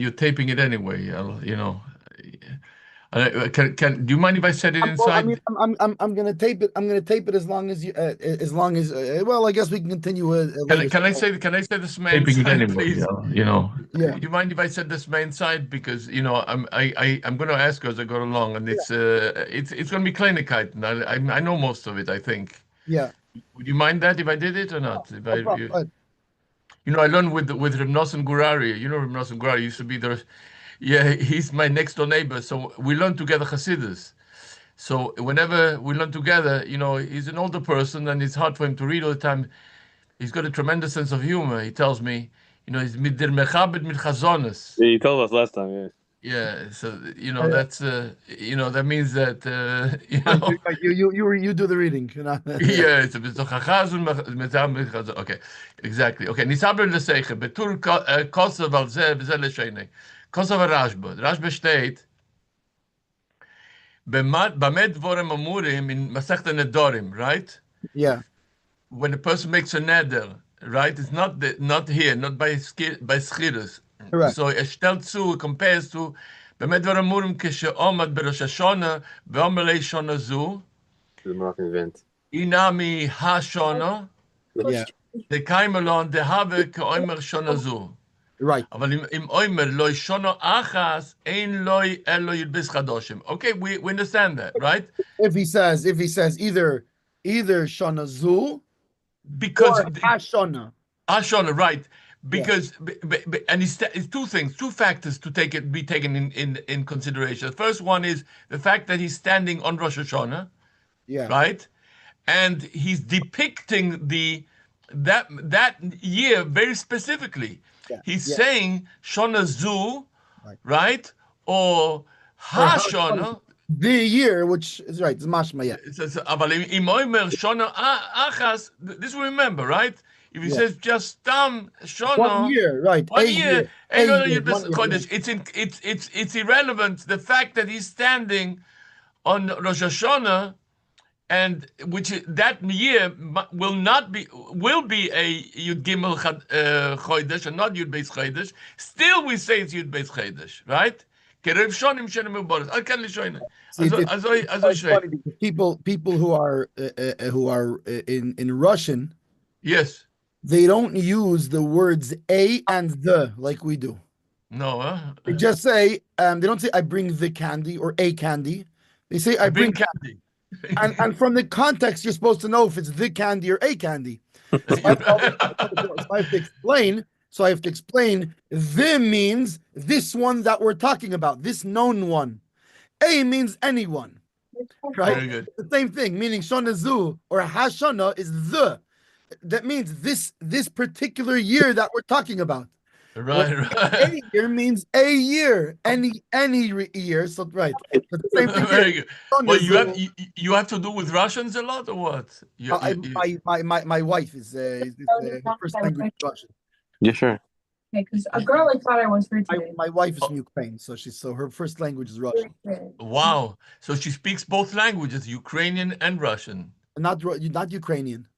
you're taping it anyway. Do you mind if I set it Well, I mean, inside? I'm gonna tape it. I'm gonna tape it as long as you, as long as. Well, I guess we can continue Can later. I, can I say can I say this main Taping it side, anyway. please? Yeah. Would you mind if I said this main side because I'm going to ask you as I go along, and Yeah. it's going to be Kleinigkeit, and I know most of it. I think. Yeah. Would you mind that if I did it or not? If I No problem. Go ahead. I learned with Reb Nosson Gurari. You know Reb Nosson Gurari used to be there. Yeah, he's my next door neighbor. So we learned together Hasidus. So whenever we learn together, he's an older person and it's hard for him to read all the time. He's got a tremendous sense of humor. He tells me, he's mit der Mechabed mit Chazones. Yeah, you told us last time, yeah. Yeah, so Yeah. that's that means that Right, you do the reading. yeah, it's a bit chachazon mit chazon. Okay, exactly. Okay, nisaber leseiche betul kosev al ze v'ze l'sheine. Kosev Rashba. Rashba steht Bamed dvorim amurim in Masechta Nedorim, right? Yeah. When a person makes a neder, right? It's not here, not by schirus. Correct. So stellt zu, compares to Bamed dvorim amurim כשעומד בראש השונה ואומר לי שונה זו. The Moroccan event. Inami השונה. Yeah. דקיימלון דהווה כאומר שונה זו. Right. אבל אם אומר לא שונה אחס, אין לו אלו ילבס חדושים. Okay, we understand that, right? If he says either Shana Zu Because or Hashana. Ashona, right? Because and it's two things, two factors to be taken in consideration. The first one is the fact that he's standing on Rosh Hashanah, Yeah. right? And he's depicting that year very specifically. Yeah. He's saying Shona Zu, right? Or Hashana. The year, which is right, it's mashma, yeah. אבל אם אומר שונה אחס, this we remember, right? If he says just stam shona, 1 year, right? 1 year, year. it's irrelevant. The fact that he's standing on Rosh Hashanah, and that year will be a Yud Gimel Chodesh and not Yud Beis Chodesh. Still, we say it's Yud Beis Chodesh, right? כרב שונים שנמוברות. אל כאן לשוינה. It's funny because people who are in Russian, yes, they don't use the words a and the like we do. No, they just say they don't say I bring the candy or a candy. They say I bring candy. and from the context, you're supposed to know if it's the candy or a candy. So I have to explain. So I have to explain. The means this one that we're talking about, this known one. A means anyone, right? Very good. The same thing, meaning Shana Zu or Hashana is the. That means this particular year that we're talking about. Right. Any year means a year, any year. So right. But the same thing. Very good. Well, you have to do with Russians a lot, or what? My wife is first language Russian. Yeah, sure. Okay, because a girl I thought I was her today. My wife is from Ukraine, so her first language is Russian. Wow! So she speaks both languages, Ukrainian and Russian. Not Ukrainian.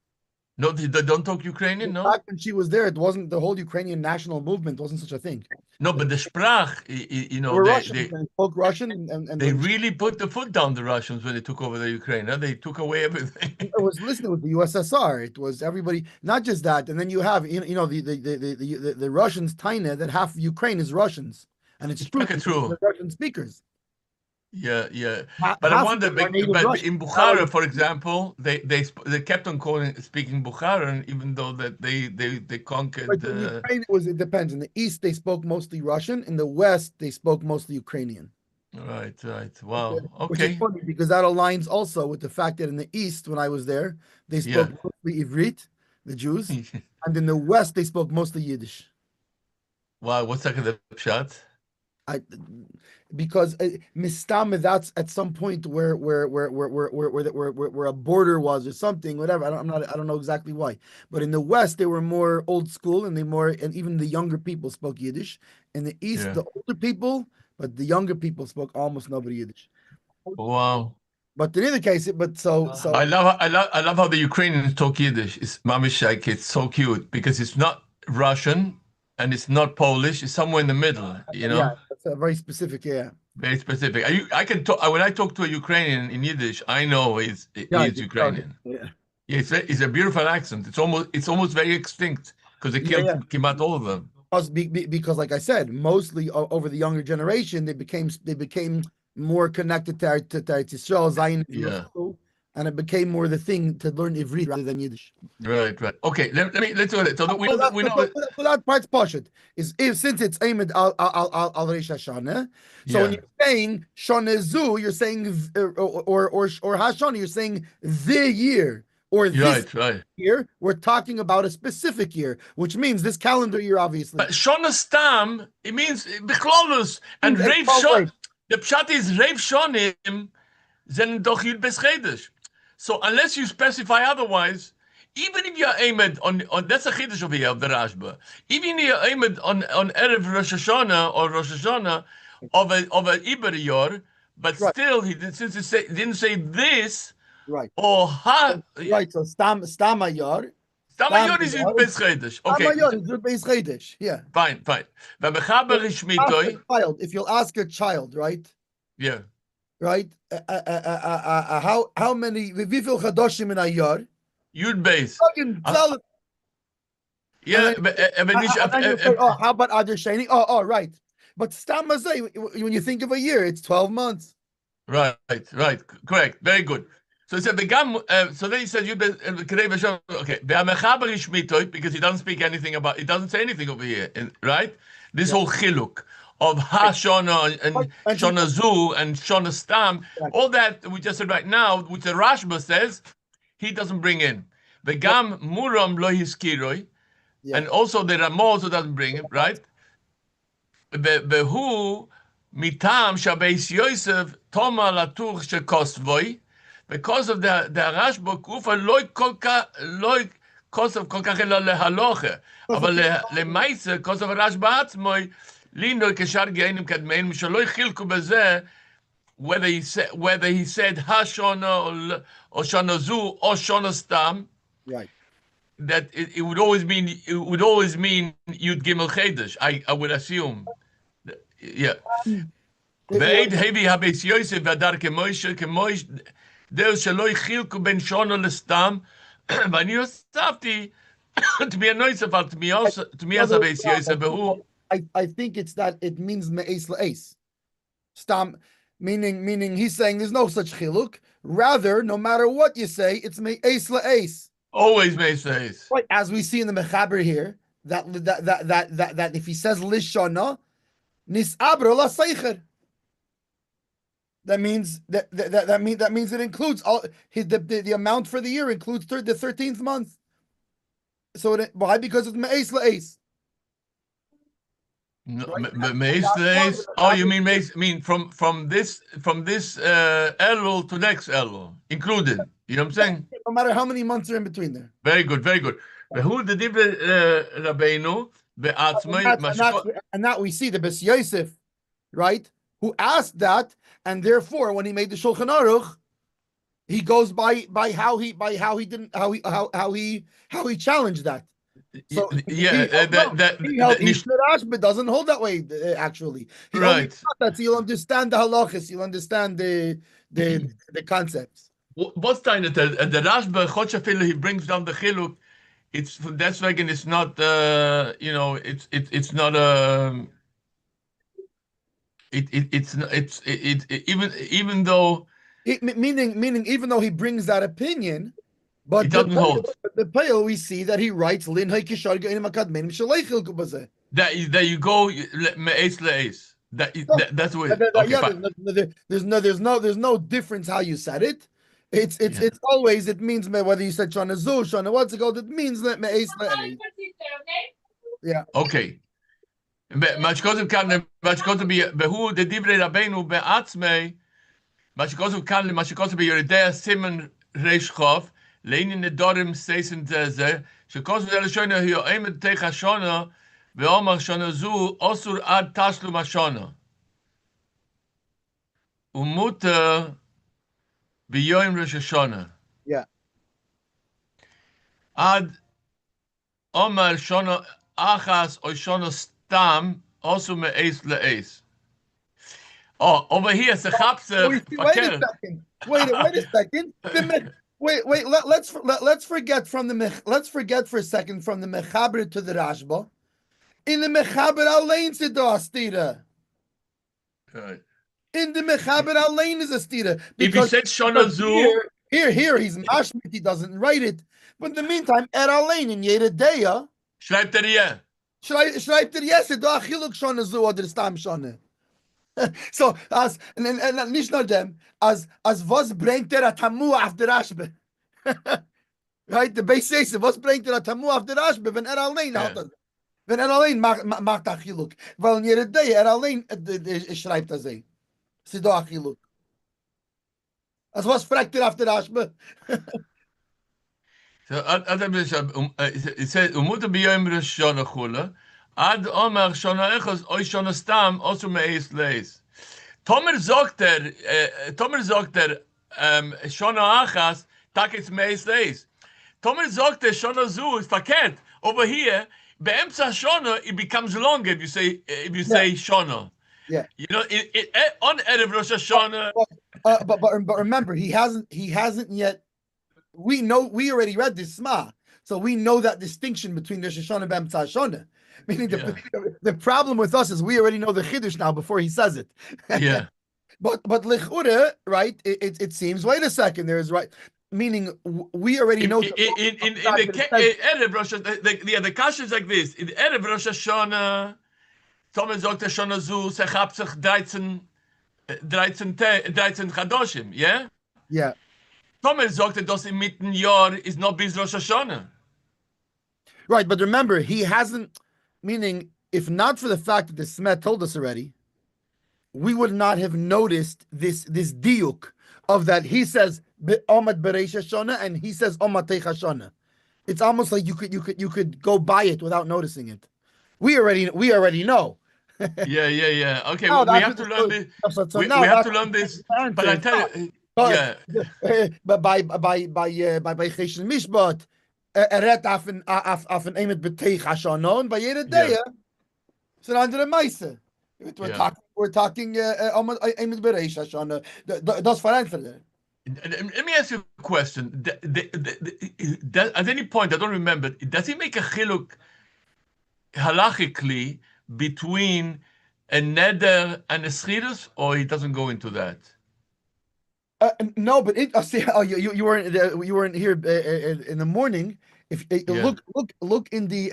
No, they don't talk Ukrainian. No. Back when she was there, it wasn't the whole Ukrainian national movement. Wasn't such a thing. No, but the Sprach, they spoke Russian, and they really put the foot down, the Russians, when they took over the Ukraine. Huh? They took away everything. It was listening with the USSR. It was everybody, not just that. And then you have the Russians, Taina, that half of Ukraine is Russians, and it's true. The Russian speakers. Yeah. But I wonder, but in Bukhara, for example, they kept on speaking Bukharan, even though that they conquered. But in Ukraine, it depends. In the east, they spoke mostly Russian. In the west, they spoke mostly Ukrainian. Right. Wow. Okay. Which is funny because that aligns also with the fact that in the east, when I was there, they spoke mostly Ivrit, the Jews, and in the west, they spoke mostly Yiddish. Wow. What's that the pshat? Because Mistama, that's at some point where a border was or something, whatever. I don't know exactly why. But in the West, they were more old school, and and even the younger people spoke Yiddish. In the East, the older people, but the younger people spoke almost nobody Yiddish. Wow. But in either case, so I love how the Ukrainians talk Yiddish. It's mamish like it's so cute because it's not Russian. and it's not Polish. It's somewhere in the middle. You know, Yeah, that's a very specific. Yeah, very specific. I can talk when I talk to a Ukrainian in Yiddish. I know he's yeah, Ukrainian. yeah, Yeah, it's a beautiful accent. It's almost very extinct because they yeah, killed yeah. Kimat all of them. Because, like I said, mostly over the younger generation, they became more connected to Israel, Yeah. Zionism, and it became more the thing to learn Ivrit rather than Yiddish. Right. Okay. Let's do it. So we know that we know. So that part's poshut is if since it's aimed al Reish Hashanah. So when Yeah. you're saying Shonezu, you're saying or Hashanah, you're saying the year or this Right. year. We're talking about a specific year, which means this calendar year, obviously. But Shona Stam, it means Bechlolus and Means Rev 12 Shon. ways. The pshat is Rev Shonim zen doch Yud Beschedish. So unless you specify otherwise, even if you're aimed on that's a chiddush over here of the Rashba. Even if you're aimed on Erev Rosh Hashanah or Rosh Hashanah of a Iber Yor, but Right. still since it didn't say this Right. or ha Right. So Stam Ayar. Stam Yor is Yud Beschedish. Okay. Stam Ayar is your base Chedesh. Yeah. Fine. V'mechaber Ask Shmitoi. a child, if you'll ask a child, right? Yeah. Right? How many wie viel Chadoshim in a year? Yud Beis. Fucking tell it. Yeah, And then you say, oh, how about Adar Sheni? Oh, right. But Stam Mazay, when you think of a year, it's 12 months. Right, correct, very good. So he said so then he said Yud Beis. Okay, Ve'amechaber Ishmitoi, because he doesn't speak anything about. He doesn't say anything over here, right? This whole chiluk of Shona and Shona Zu and Shona Stam, all that we just said right now, which the Rashba says, he doesn't bring in. Vegam Muram lo hiskiroi, and also the Ramah also doesn't bring it, right? Vehu mitam shabeis Yosef toma latuch shekosvoi, because of the Rashba kufa loy kosov kol kach ela lehaloche, אבל למעשה כוסף הרשב"א עצמו לינו כשאר גאינים קדמאים שלא חילקו בזה whether he said Hashona or Shona Zu or Shona Stam, right? That it would always mean Yud Gimel Chedesh. I would assume, yeah. Ve'ed hevi habes Yosef v'adar kemoish deo shelo yichilku ben Shona lestam. ואני הוספתי תמי נויסף על תמי habes Yosef והוא. I think it's that it means me'es la'es. Stam, meaning he's saying there's no such chiluk. Rather, no matter what you say, it's me'es la'es. Always me'es la'es. Right, as we see in the mechaber here, that if he says lishana, nisabro la seicher. That means that means it includes all the amount for the year includes the 13th month. So why? Because it's me'es la'es. No, me'es la'es. Oh, you mean me'es? Mean from this Elul to next Elul included. You know what I'm saying? No matter how many months are in between there. Very good. Who the divrei Rabbeinu be'atzmai? And that we see the Bes Yosef, right? Who asked that, and therefore, when he made the Shulchan Aruch, he goes by how he challenged that. So but doesn't hold that way. Actually, right? That you'll understand the halachas, you'll understand the concepts. What's the Rashba Chotshafil? He brings down the chiluk. It's that's like, and it's not it's not even though meaning even though he brings that opinion, but it doesn't hold. The pale we see that he writes that you go me'es la'es. That's what. Okay, there's no difference how you said it. It's always, it means whether you said Shana Zu, Shana what's it called, it means that me'es la'es. Yeah. Okay. מה שכתוב והוא דברי רבנו בעצמי, מה שכתוב כאן, מה שכתוב בירידי הסימן ריש חוף, לעניין נדורים סייסן זה, שכתוב זה לשונה, הוא עמד תך השונה, ואומר שונה זו, אסור עד תשלום השונה. ומותר ביום ראש השונה. Yeah. עד אומר שונה, achas or shana stam also me'es le'es. Oh, over here, sechapsech Wait a fakir. second. Wait a second. Wait. Let's forget from the let's forget for a second from the mechaber to the Rashba. In the mechaber alein sido astira. Right. In the mechaber alein is a stira If he because said shana zu, here he's mashmit. He doesn't write it. But in the meantime, er alein in Yeredeya. schreibt yeah. Schreibt yes, do achiluk shana zu oder stam shana. So as and nicht nur dem as was bringt tamu auf der Rashbe. Right, the base says was bringt tamu auf der Rashbe wenn allein hat das. Wenn allein macht achiluk. Weil in Yeredeya allein schreibt das ei. Sie do achiluk. As was fragt auf der Rashbe. So Adam it says umuta biyom rishon chula ad omer shana echos oy shana stam also me'es leis. Tomer sagt shana achas tak it's me'es leis. Tomer sagt shana zu is verkehrt. Over here beemtza shana it becomes longer if you say shana. Yeah. You know on erev Rosh Hashanah. But remember he hasn't yet. We already read this Sma, so we know that distinction between Rosh Hashanah and B'Emtza Hashanah. Meaning the problem with us is we already know the Chiddush now before he says it. Yeah. But Lichura, right? It seems. Wait a second. There is right. Meaning we already know. In the Erev Rosh the kasha is like this. In Erev Rosh Hashanah, Thomas sagt Shana zu sechab sich 13 Chadoshim, yeah? Yeah. Thomas sagt das im mitten Jahr is not bis Rosh Hashanah. Right, but remember, he hasn't. Meaning, if not for the fact that the Smet told us already, we would not have noticed this diuk of that. He says Omad Bereish Hashanah and he says Omad Teich Hashanah. It's almost like you could go by it without noticing it. We already know. Yeah. Okay, No, we have to learn this. We have to learn this. But I tell you, yeah. But by Choshen Mishpat, eret afen emet beteich Hashanah, and by Yeredeya, it's an under the Meise. We're talking emet bereish Hashanah. That's for answer. Let me ask you a question. At any point, I don't remember, does he make a chiluk halachically between a neder and a schirus, or he doesn't go into that? No, but you weren't here in the morning. If look in the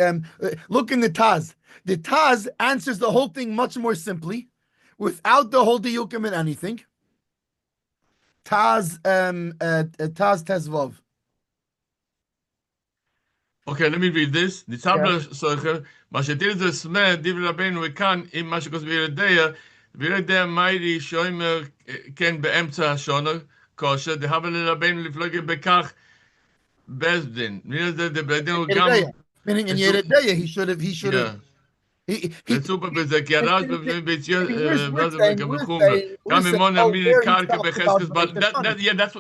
Taz. The Taz answers the whole thing much more simply, without the whole diyukim and anything. Taz Tezvav. Okay, let me read this. The tabla soicher, mashetir the sme div rabbeinu wekan im mashikos v'yeredeya meiri shoimer ken beemtza shona kosher dehavel rabbeinu lifloge bekach bezdin. Meaning in Yeredeya he should have. He super bezek yaraz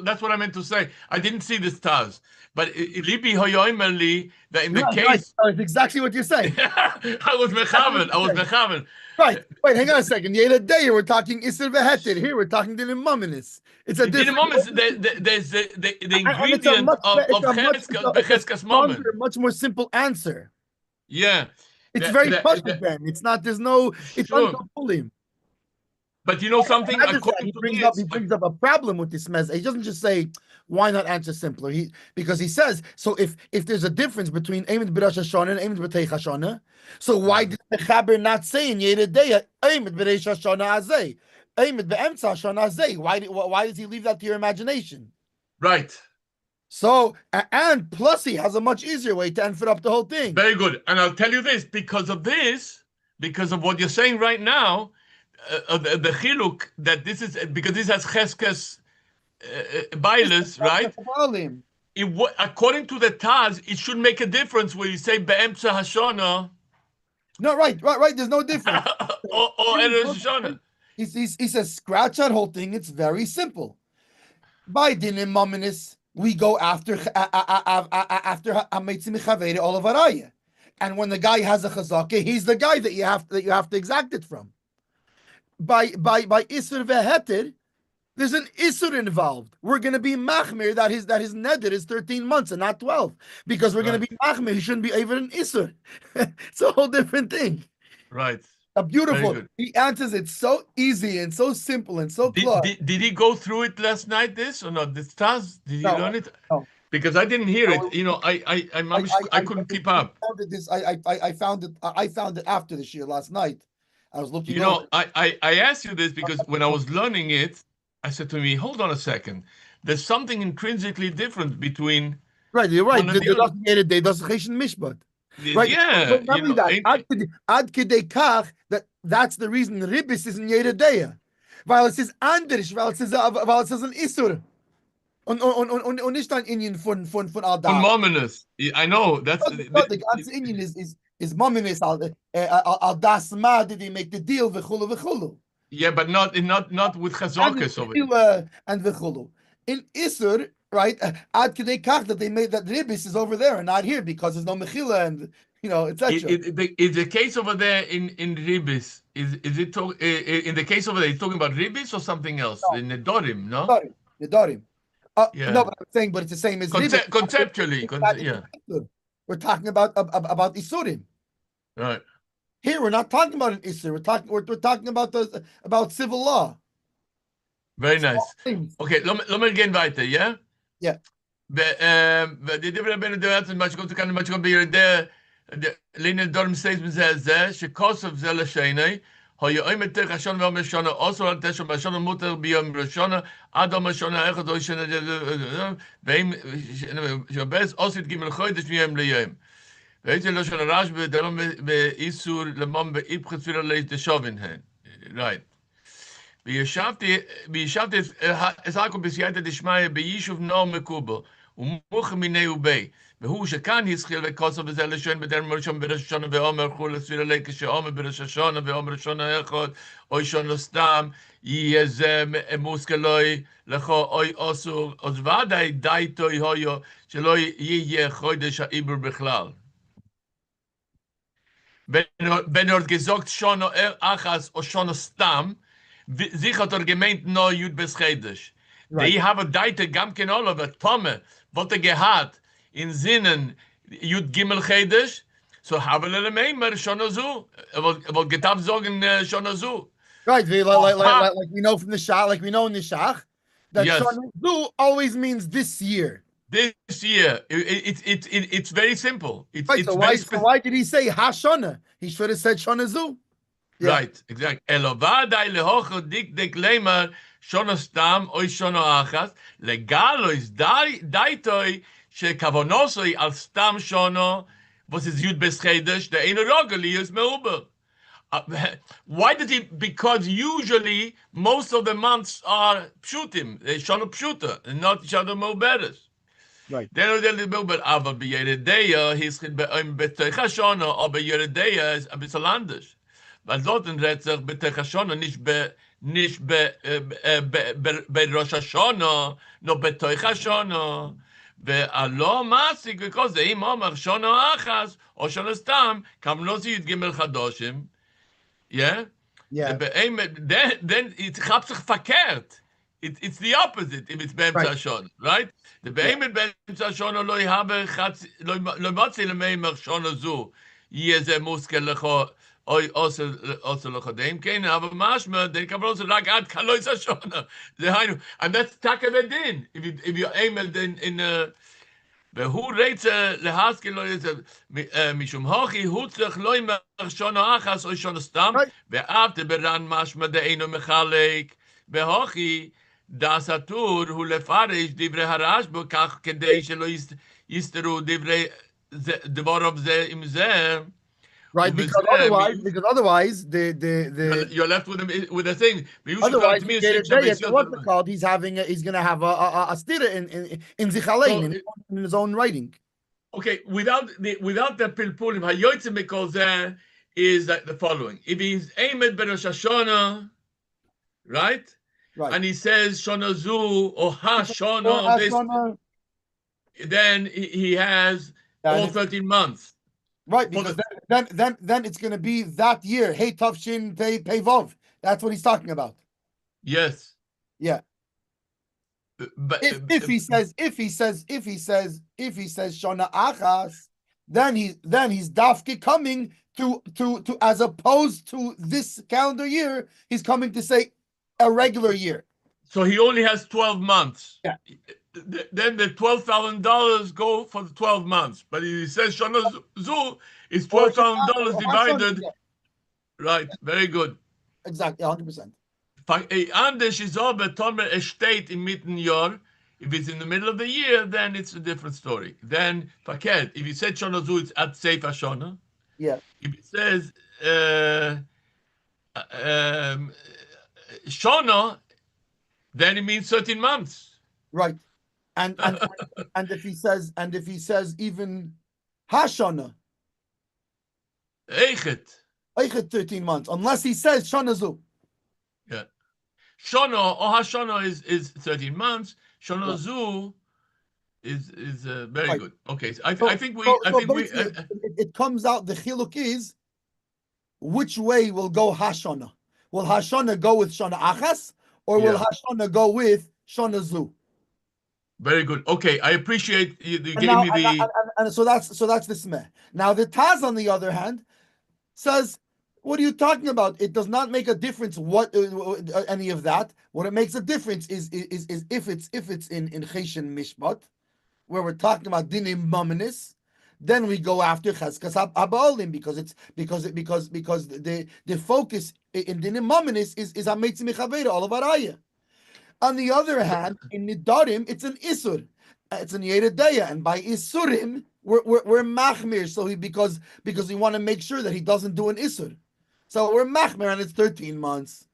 that's what I meant to say. I didn't see this Taz, but libi hoyoimerli that in the case that's exactly what you're saying. I was mechaven. Right. Wait, hang on a second. Yeredeya we're talking Isser v'Heter. Here we're talking Dinim Mominis. It's a different. There's the ingredient of Cheskas moment. Much more simple answer. Yeah. It's very pashut then. It's not. There's no. It's uncontrolling. But you know something. He brings up a problem with this mess. He doesn't just say why not answer simpler. Because he says so. If there's a difference between Emet B'Rosh Hashanah and Emet B'Teich Hashanah, so why did the Chaber not say in Yeredeya Emet B'Rosh Hashanah Azay, Emet B'Emtza Hashanah Azay? Why does he leave that to your imagination? Right. So, and plus he has a much easier way to answer up the whole thing. Very good. And I'll tell you this, because of what you're saying right now, the chiluk, that this is, because this has cheskes bailes, right? According to the Taz, it should make a difference when you say be'emtza hashana. No, right. There's no difference. or Erev Hashanah. He says, scratch that whole thing. It's very simple. By dinim mominis, we go after Hametzim Chavere all of Araya. And when the guy has a chazaka, he's the guy that you have to exact it from. By isur veheter, there's an isur involved. We're going to be machmir that his neder is 13 months and not 12, because we're going to be machmir. He shouldn't be even an isur. It's a whole different thing. Right. A beautiful. Very good. He answers it so easy and so simple and so clear. Did he go through it last night? This or not? This task? Did he No, learn it? no. Because I didn't hear No, it. You know, I couldn't keep up. I found it after the shir last night. I was looking. You know, I asked you this because when I was learning it, I said to me, "Hold on a second. There's something intrinsically different between." Right, you're right. one and the other. They does Choshen Mishpat. Right. Yeah, But not only that, ad kedei kach, that's the reason ribis is in Yeredeya. Weil es ist anders, weil es ist ein Isur. Und nicht ein Indien von Adam. Mominous. I know that's The ganze Indien is mominous al das ma did he make the deal v'chulu. yeah, but not with chazokas over it. And v'chulu. In Isur, right? Ad kedei kach that they made that ribis is over there and not here because there's no mechila and etc. Is the case over there in ribis? Is it in the case over there? He's talking about ribis or something else? No. In the dorim, no? Nedarim. Yeah. No, but I'm saying, but it's the same as ribis. Conceptually, yeah. We're talking about isurim. Right. Here we're not talking about an isur. We're talking about civil law. Very nice. Okay, lass mal gehen weiter, ja? Yeah. Die Rabbeinu דורצן, מה שקוראים כאן, מה שקוראים בירדיה, לינה דורם סייס מזה, שכוסף זה לשני, היום יותר ראשון ויום ראשון, אוסר על תשע ראשון ומותר ביום ראשון, עד יום ראשון האחד או שנה, ואם שבס עושית ג' חודש מיום ליום. ואיזה לא של הרעש בדרום באיסור למום באיפחת ספירה לתשובין הן. Right. וישבתי את הכל בסייעתא דשמיא ביישוב נור מקובל, ומוך מיני ובי, והוא שכאן הזחיל וכוסף וזה לשון בדרם ראשון בראש השונה ואומר חול ספירה לי כשאומר בראש השונה ואומר ראשון האחד, אוי שונו סתם, יהיה זה מושכלוי לכו אוי אסור, אז ודאי די תוי הויו, שלא יהיה חודש העיבור בכלל. wenn gesagt schon achas oder schon stam sich hat gemeint no jud bescheidisch they have a date gam ken all of it tome wat gehat in sinnen jud gimel chedisch so haben le meimer schon so wat getab sagen schon so right like we know from the shach, like we know in the shach that yes. Shana always means this year. This year, it's very simple. Right, so why did he say Hashana? He should have said Shana Zu. Yeah. Right, exactly. Elovadai lehocho dik lemer shona stam oy shona achas legalo is daitoi shekavonosoi al stam shono was is yud beschedesh the enerogeli is meuber. Why did he? Because usually most of the months are pshutim, shona pshuta, and not shona meuberes. Right. Then the little bit aber bei Yeredeya he's beteicha shona aber Yeredeya is a bisschen anders. Weil dort redet sich beteicha shona nicht bei Rosh Hashanah, nur beteicha shona. והלא מעסיק, because אם אומר שונה אחס, או שונה סתם, כמה לא זה יתגמל חדושים, yeah? Then it gaat zich verkehrt. It's the opposite if it's באמצע השונה, right? באמת באמצע השונה לא יהווה לא מצא למאמר שונה זו, יהיה זה מושכל לכו, אוי עושה לכו דיים, כן, אבל משמע, די קבל זה רק עד כלויס השונה. זה היינו, and that's תקה ודין, if you aim in והוא רצה להשכיל לו את זה, משום הוכי, הוא צריך לא יאמר שונה אחס או שונה סתם, ואף תברן משמע דאינו מחלק, והוכי, das Atur הוא לפרש דברי הרשב"א כך כדי שלא יסתרו דברי דבריו זה עם זה. Right, because otherwise you're left with the thing. Otherwise, what's it called? He's gonna have a stira in Zichalein in his own writing. Okay, without the pilpulim, hayotzim because there is the following: if he's aimed ben Rosh Hashanah, right? And he says Shona Zu or Ha Shona, then he has all 13 months. Right, because then it's going to be that year. Hey, Tavshin Pei Vov. That's what he's talking about. Yes. Yeah. But If he says Shana Achas, then he's dafke coming to as opposed to this calendar year, he's coming to say a regular year. so he only has 12 months. Yeah. Then the $12,000 go for the 12 months. But he says Shana Zu is $12,000 divided. Yeah, Right. Very good. exactly, 100%. Anders is aber Tomer steht im Mittenjahr. If it's in the middle of the year, then it's a different story. Then verkehrt. If he said Shana Zu, it's at Sefer Shana. Yeah. If it says Shana, then it means 13 months. Right. And if he says even Hashana, Eichet. 13 months, unless he says Shana Zu. Yeah. Shana or Hashana is 13 months. Shana Zu is very Right. good. Okay. So it comes out, the chiluk is which way will go Hashana. Will Hashana go with Shana Achas or will Hashana go with Shana Zu? Very good. Okay, I appreciate you gave me the. And so that's the smeh. Now the Taz, on the other hand, says, "What are you talking about? It does not make a difference what any of that. What it makes a difference is if it's in Choshen Mishpat, where we're talking about dinim maminis, then we go after cheskas habaolim because the focus in dinim maminis is hametzi mechaveda all of araya. On the other hand, in nidarim, it's an isur, it's an yeredeya, and by isurim we're machmir. So because we want to make sure that he doesn't do an isur, so we're machmir, and it's 13 months.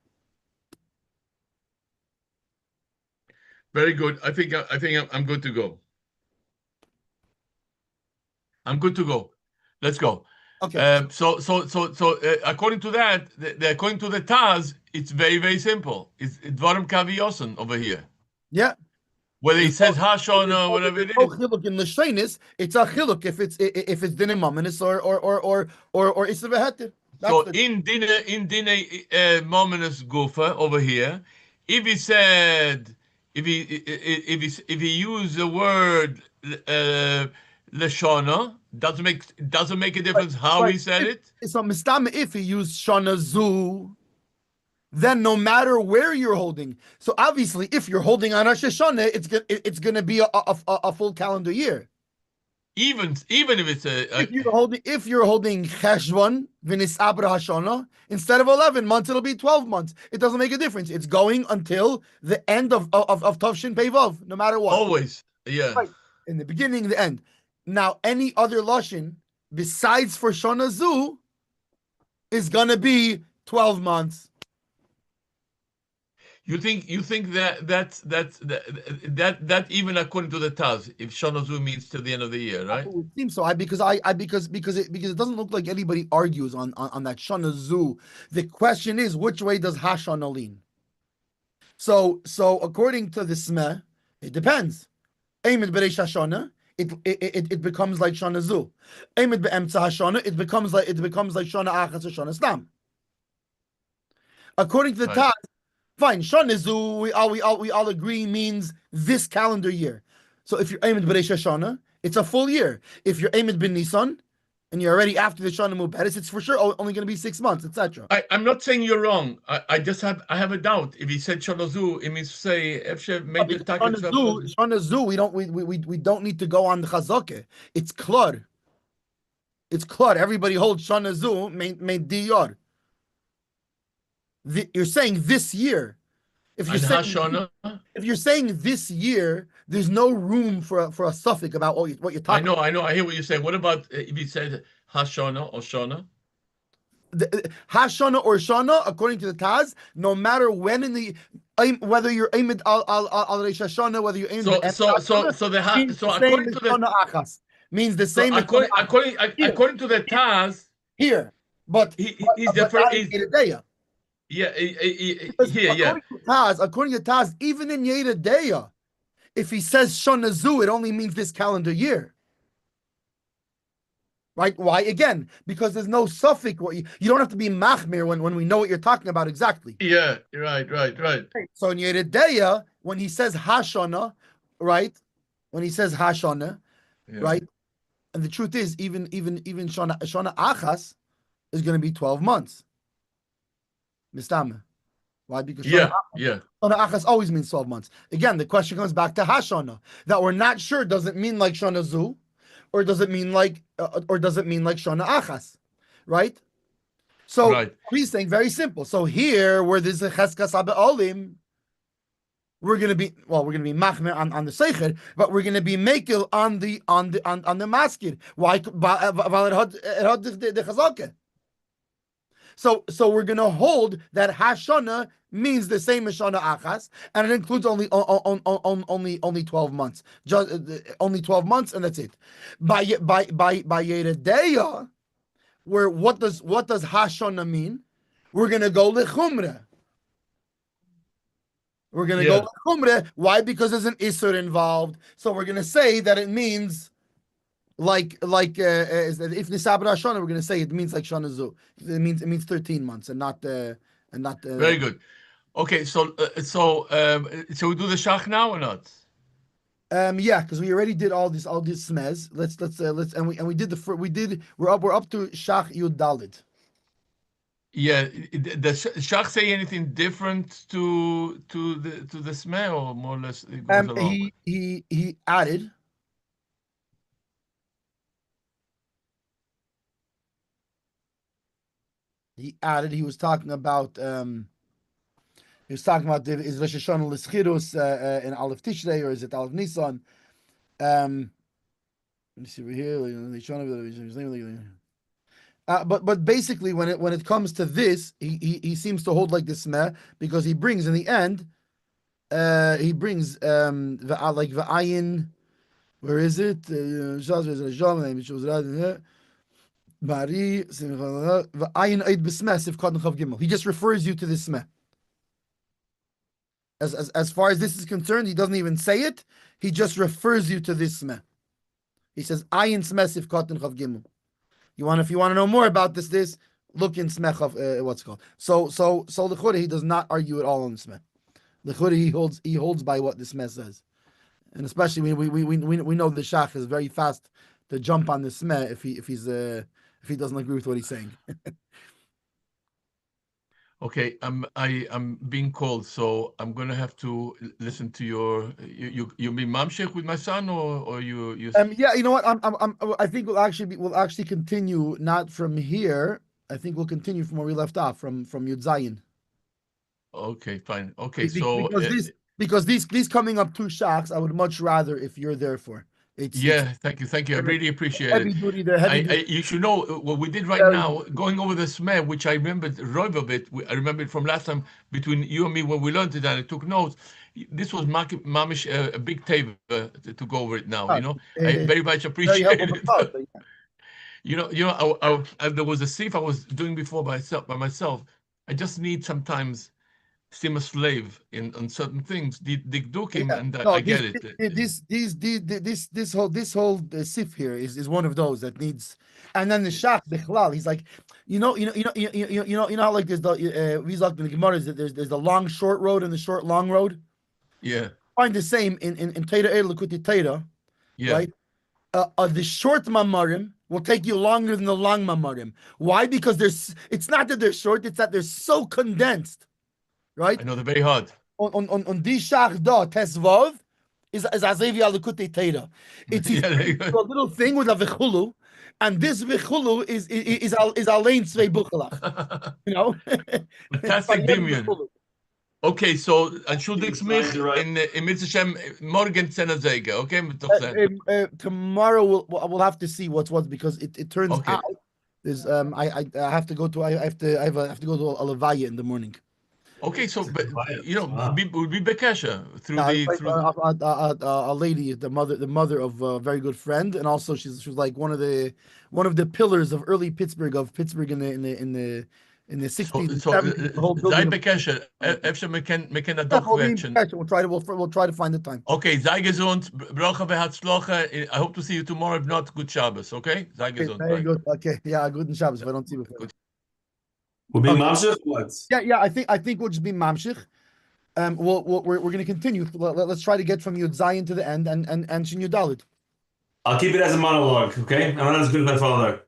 Very good. I think I'm good to go. I'm good to go. Let's go. Okay. So according to that, according to the Taz, it's very, very simple. It's Dvarim Kaviyosan over here. Yeah. Whether he says Hashon or whatever it is. Chiluk in L'shainis, it's a chiluk if it's dinim maminis or isur v'heter. So in dine mominous gufa over here, if he said if he used the word leshona, doesn't make a difference how he said it. So mistama, if he used Shana Zu, then no matter where you're holding, so obviously if you're holding on Rosh Hashanah, it's gonna be a full calendar year. Even if it's if you're holding Cheshvan v'nis abra Hashanah, instead of 11 months, it'll be 12 months. It doesn't make a difference. It's going until the end of Tavshin Pei Vav, no matter what. Always, yeah. Right. In the beginning, the end. Now, any other lashon besides for Shana Zu is gonna be 12 months. You think that even according to the Taz, if Shana Zu means till the end of the year, right? It would seem so. Because it doesn't look like anybody argues on that Shana Zu. The question is, which way does Hashana lean? So according to the Smeh, it depends. Amid Bereish Hashana, it becomes like Shana Zu. Amid Be'emtza Hashana, it becomes like Shana Achas or Shana Stam. According to the Taz, fine, Shana Zu, we all agree means this calendar year. So if you're Amid Bereish Hashana, it's a full year. If you're Amid bin Nisan, and you're already after the Shana Muberes, it's for sure only going to be 6 months, etc. I'm not saying you're wrong. I just have a doubt. If he said Shana Zu, it means to say Shana Zu, we don't need to go on the Chazakeh. It's klur. It's klur. Everybody holds Shana Zu main diyar. You're saying this year. If you're saying this year, there's no room for a suffix about what you're talking about. I know. I hear what you're saying. What about if he said Hashana or Shana? Hashana or Shana, according to the Taz, no matter when whether you're aimed al Reish Hashana, whether you're aimed so according to the Achas means the same. According to the Taz here, but he's the Yeah, according to Taz, even in Yeredeya, if he says Shana Zu, it only means this calendar year. right? Why? Again, because there's no suffix. You don't have to be machmir when we know what you're talking about exactly. Yeah, right. So in Yeredeya, when he says Hashana, right? When he says Hashana, Yeah. right? And the truth is, even Shana Achas is going to be 12 months. Mistama. Why? Because Shana Achas always means 12 months. Again, the question comes back to Hashana, that we're not sure. Does it mean like Shana Zu, or does it mean like Shana Achas, right? So he's saying very simple. So here, where there's a Cheskas Olim, we're going to be machmer on the seicher, but we're going to be mekel on the maskid. Why? So we're going to hold that Hashana means the same as Shana Achas, and it includes only 12 months, just only 12 months, and that's it. By Yeredeya, where what does Hashana mean? We're going to go lechumra. We're going to go chumrah. Why? Because there's an isur involved. So we're going to say that it means if nisab Shana, we're going to say it means like Shana Zu. It means 13 months and not Very good. Okay, so we do the shach now or not? Yeah, because we already did all this smez. Let's we're up to shach yud dalid. Yeah, does Shach say anything different to the smell, or more or less it goes along? He added. He was talking about is Rosh Hashanah l'schirus in Aleph Tishrei, or is it Aleph Nisan? Let me see over here. But basically, when it comes to this, he seems to hold like this meh, because he brings in the end, he brings like the ayin. Where is it? He just refers you to this meh. As far as this is concerned, he doesn't even say it. He just refers you to this smeh. He says ayin smesif katan chav gimel. If you want to know more about this look in smeh of what's called. So l'chura, he does not argue at all on the smeh. L'chura, he holds by what the smeh says, and especially we know the shach is very fast to jump on the smeh if he doesn't agree with what he's saying. Okay, I'm being called, so I'm gonna have to listen to you be mamshech with my son, or you. Yeah, you know what? I think we'll actually continue not from here. I think we'll continue from where we left off from Yud Zayin. Okay, fine. Okay, so because these coming up two shocks, I would much rather if you're there for. Thank you. I really appreciate heavy it. Duty there. Heavy duty. You should know what we did right now, going over the smeh, which I remembered Roiv a bit. I remember it from last time between you and me when we learned it, and I took notes. This was mamish a big table to go over it now. I very much appreciate it. There was a sif I was doing before by myself. I just need sometimes seem a slave on certain things, dikdukim, and I get it. This whole sif here is one of those that needs. And then the shach bichlal, he's like, how like there's the Vizak in the Gemara is that there's the long short road and the short long road. Yeah. Find the same in Teira Lukuti Teira, right? The short mamarim will take you longer than the long mamarim. Why? Because it's not that they're short; it's that they're so condensed, right? I know they're very hard. On di shach da tesvav is azevi alukute teira. It's a little thing with a vechulu, and this vechulu is alein tzvei buchalach. Fantastic dimion. Okay, so Entschuldigt mich in Mitzvah morgen 10 Zege, okay? Tomorrow we'll have to see what's what, because it turns out there's I have to go to I have to go to a levaya in the morning. Okay, so but we'll be bekesha through a lady, the mother of a very good friend, and also she was like one of the pillars of early Pittsburgh in in the So 60s and so 70s, the whole sei building of bekesher, אפשר מכן yeah, הדוח we'll quetschen. we'll try to find the time. Okay, sei gesund, brocha v'hatzlocha. I hope to see you tomorrow. If not, good Shabbos, okay? Sei Okay, gesund, very bye. good. Okay, yeah, good and Shabbos if I don't see you before. Good. We'll be Okay. mamshich. What? Yeah, I think we'll just be mamshich. We're going to continue. Let's try to get from Yud Zayin to the end and Shin Yud Dalid. I'll keep it as a monologue, okay? I'm not as good as my father.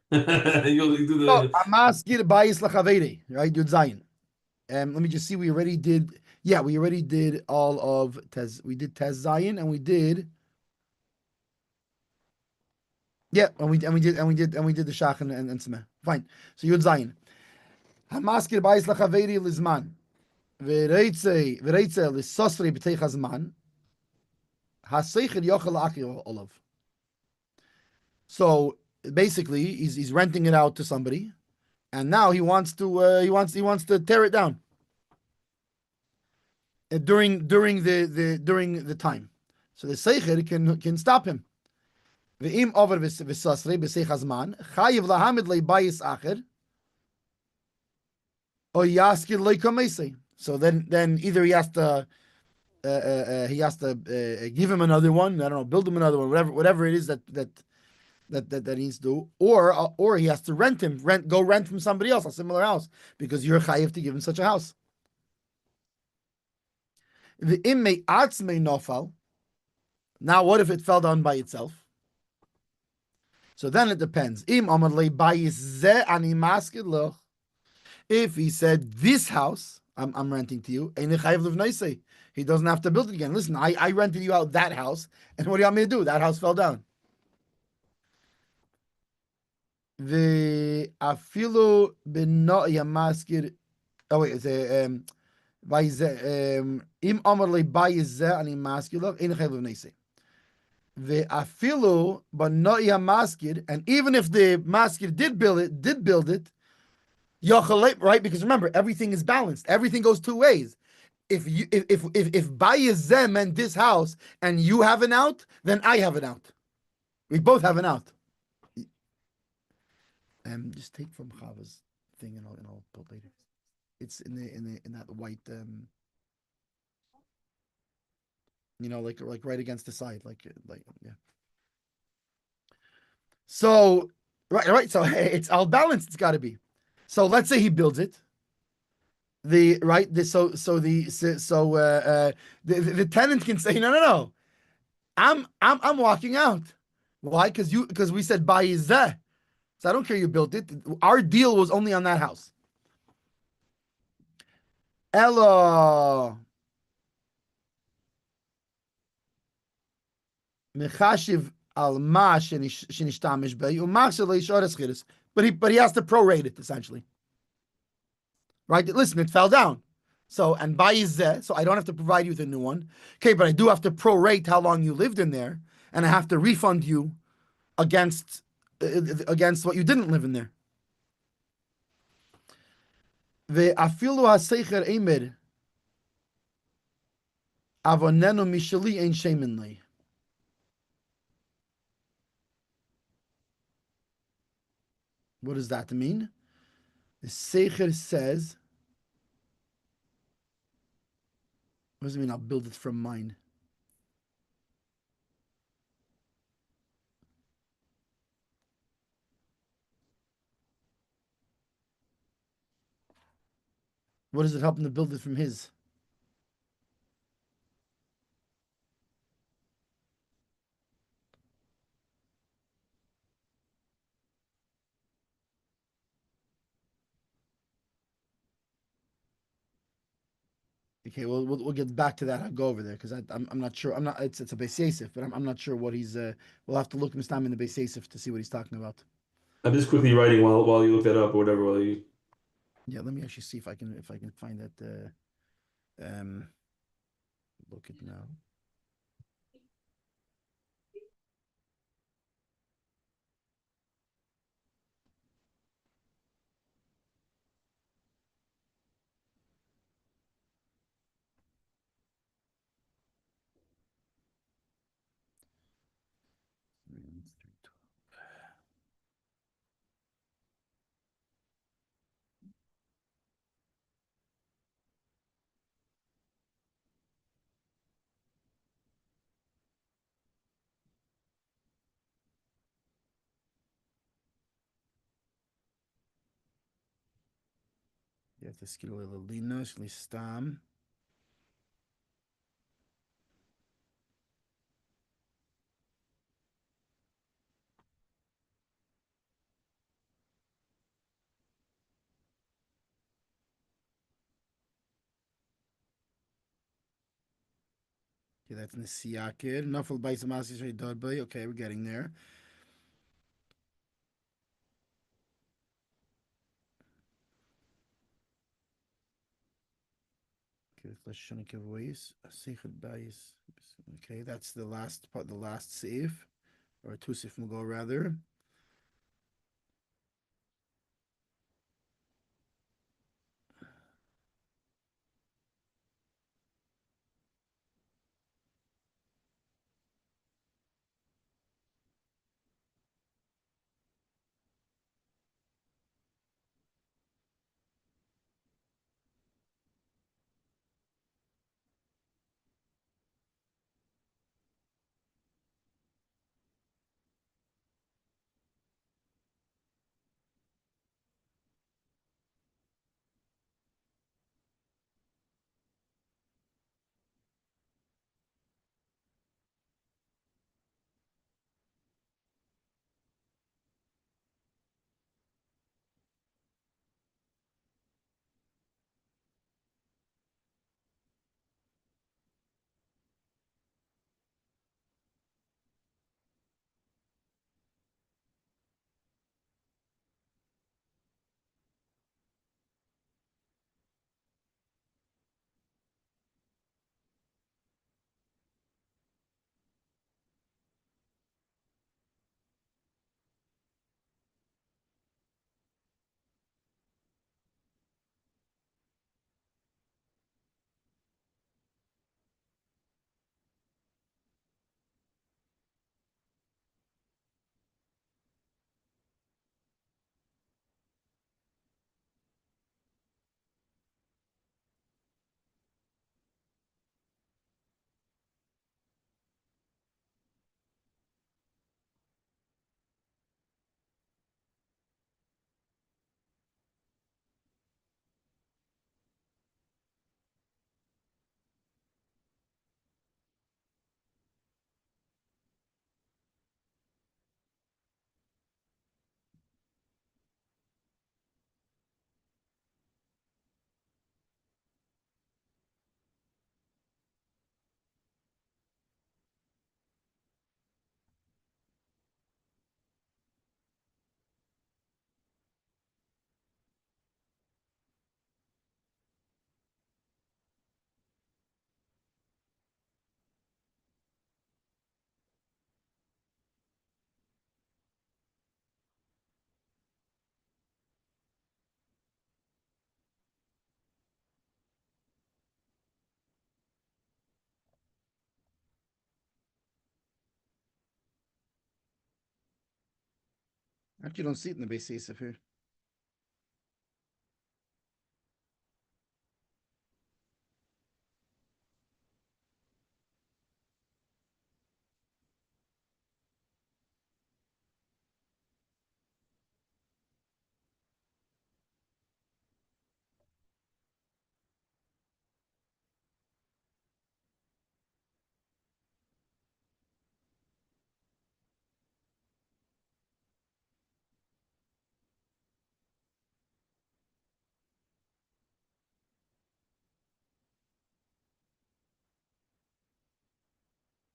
You'll do So, the. Amaskir Bayis Lachaveri, right? Yud Zayin. Let me just see. We already did. Yeah, we already did all of Tez. We did Tez Zayin, and we did. Yeah, and we did the Shach and Semeh. Fine. So Yud Zayin. Hamaskir Bayis Lachaveri Lizman. V'reitze l'sosrei b'teich hazman. Haseicher yochel la'akir olav. So basically, he's renting it out to somebody, and now he wants to tear it down during the time. So the seicher can stop him. Ve'im over v'sasrei b'seich hazman chayiv lahamid le'bayis acher or yaskir le'kamesei. So then either he has to give him another one. I don't know, build him another one, whatever it is that he needs to do, or he has to go rent from somebody else a similar house because you're chayiv to give him such a house. The imme atzmei nofal. Now, what if it fell down by itself? So then it depends. Im amar le bayis ze ani masked loch. If he said this house I'm renting to you, ein chayiv levnaisei. He doesn't have to build it again. Listen, I rented you out that house, and what do you want me to do? That house fell down. The afilu benoya maskir. Oh wait, it's a im amar le bayis ze ani masked loch ein chayiv levnaisei. The afilu benoya maskir, and even if the maskir did build it, yochel, right? Because remember, everything is balanced. Everything goes two ways. If Bayezem meant this house and you have an out, then I have an out. We both have an out. Just take from Chava's thing and I'll put later. It's in that white like right against the side, like yeah. So right. So it's all balanced. It's got to be. So let's say he builds it. The tenant can say no. I'm walking out. Why? Because we said buy is there. So I don't care you built it. Our deal was only on that house. Elo mechashiv al ma shenishtamish bei umachshel leishor eschiris. But he has to prorate it essentially. Right? Listen, it fell down. So, and buy is there, so I don't have to provide you with a new one. Okay, but I do have to prorate how long you lived in there, and I have to refund you against what you didn't live in there. The afilu haseicher emer avonenu mishali ein sheminli. What does that mean? The seicher says, what does it mean? I'll build it from mine. What does it help him to build it from his? Okay, well, we'll get back to that. I'll go over there because I'm not sure. I'm not. It's a Beis Yosef, but I'm not sure what he's. We'll have to look Mistam in the Beis Yosef to see what he's talking about. I'm just quickly writing while you look that up or whatever. While you. Yeah, let me actually see if I can find that. Look it now. תזכיר ללינה, שלי סתם. Okay, that's Nisiyakir. Nafal Bais Amasi Shay Dodbay. Okay, we're getting there. Okay, that's the last part, the last save, or two sif go rather. Actually, you don't see it in the base Asif here.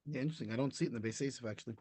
Yeah, interesting. I don't see it in the base Asif actually.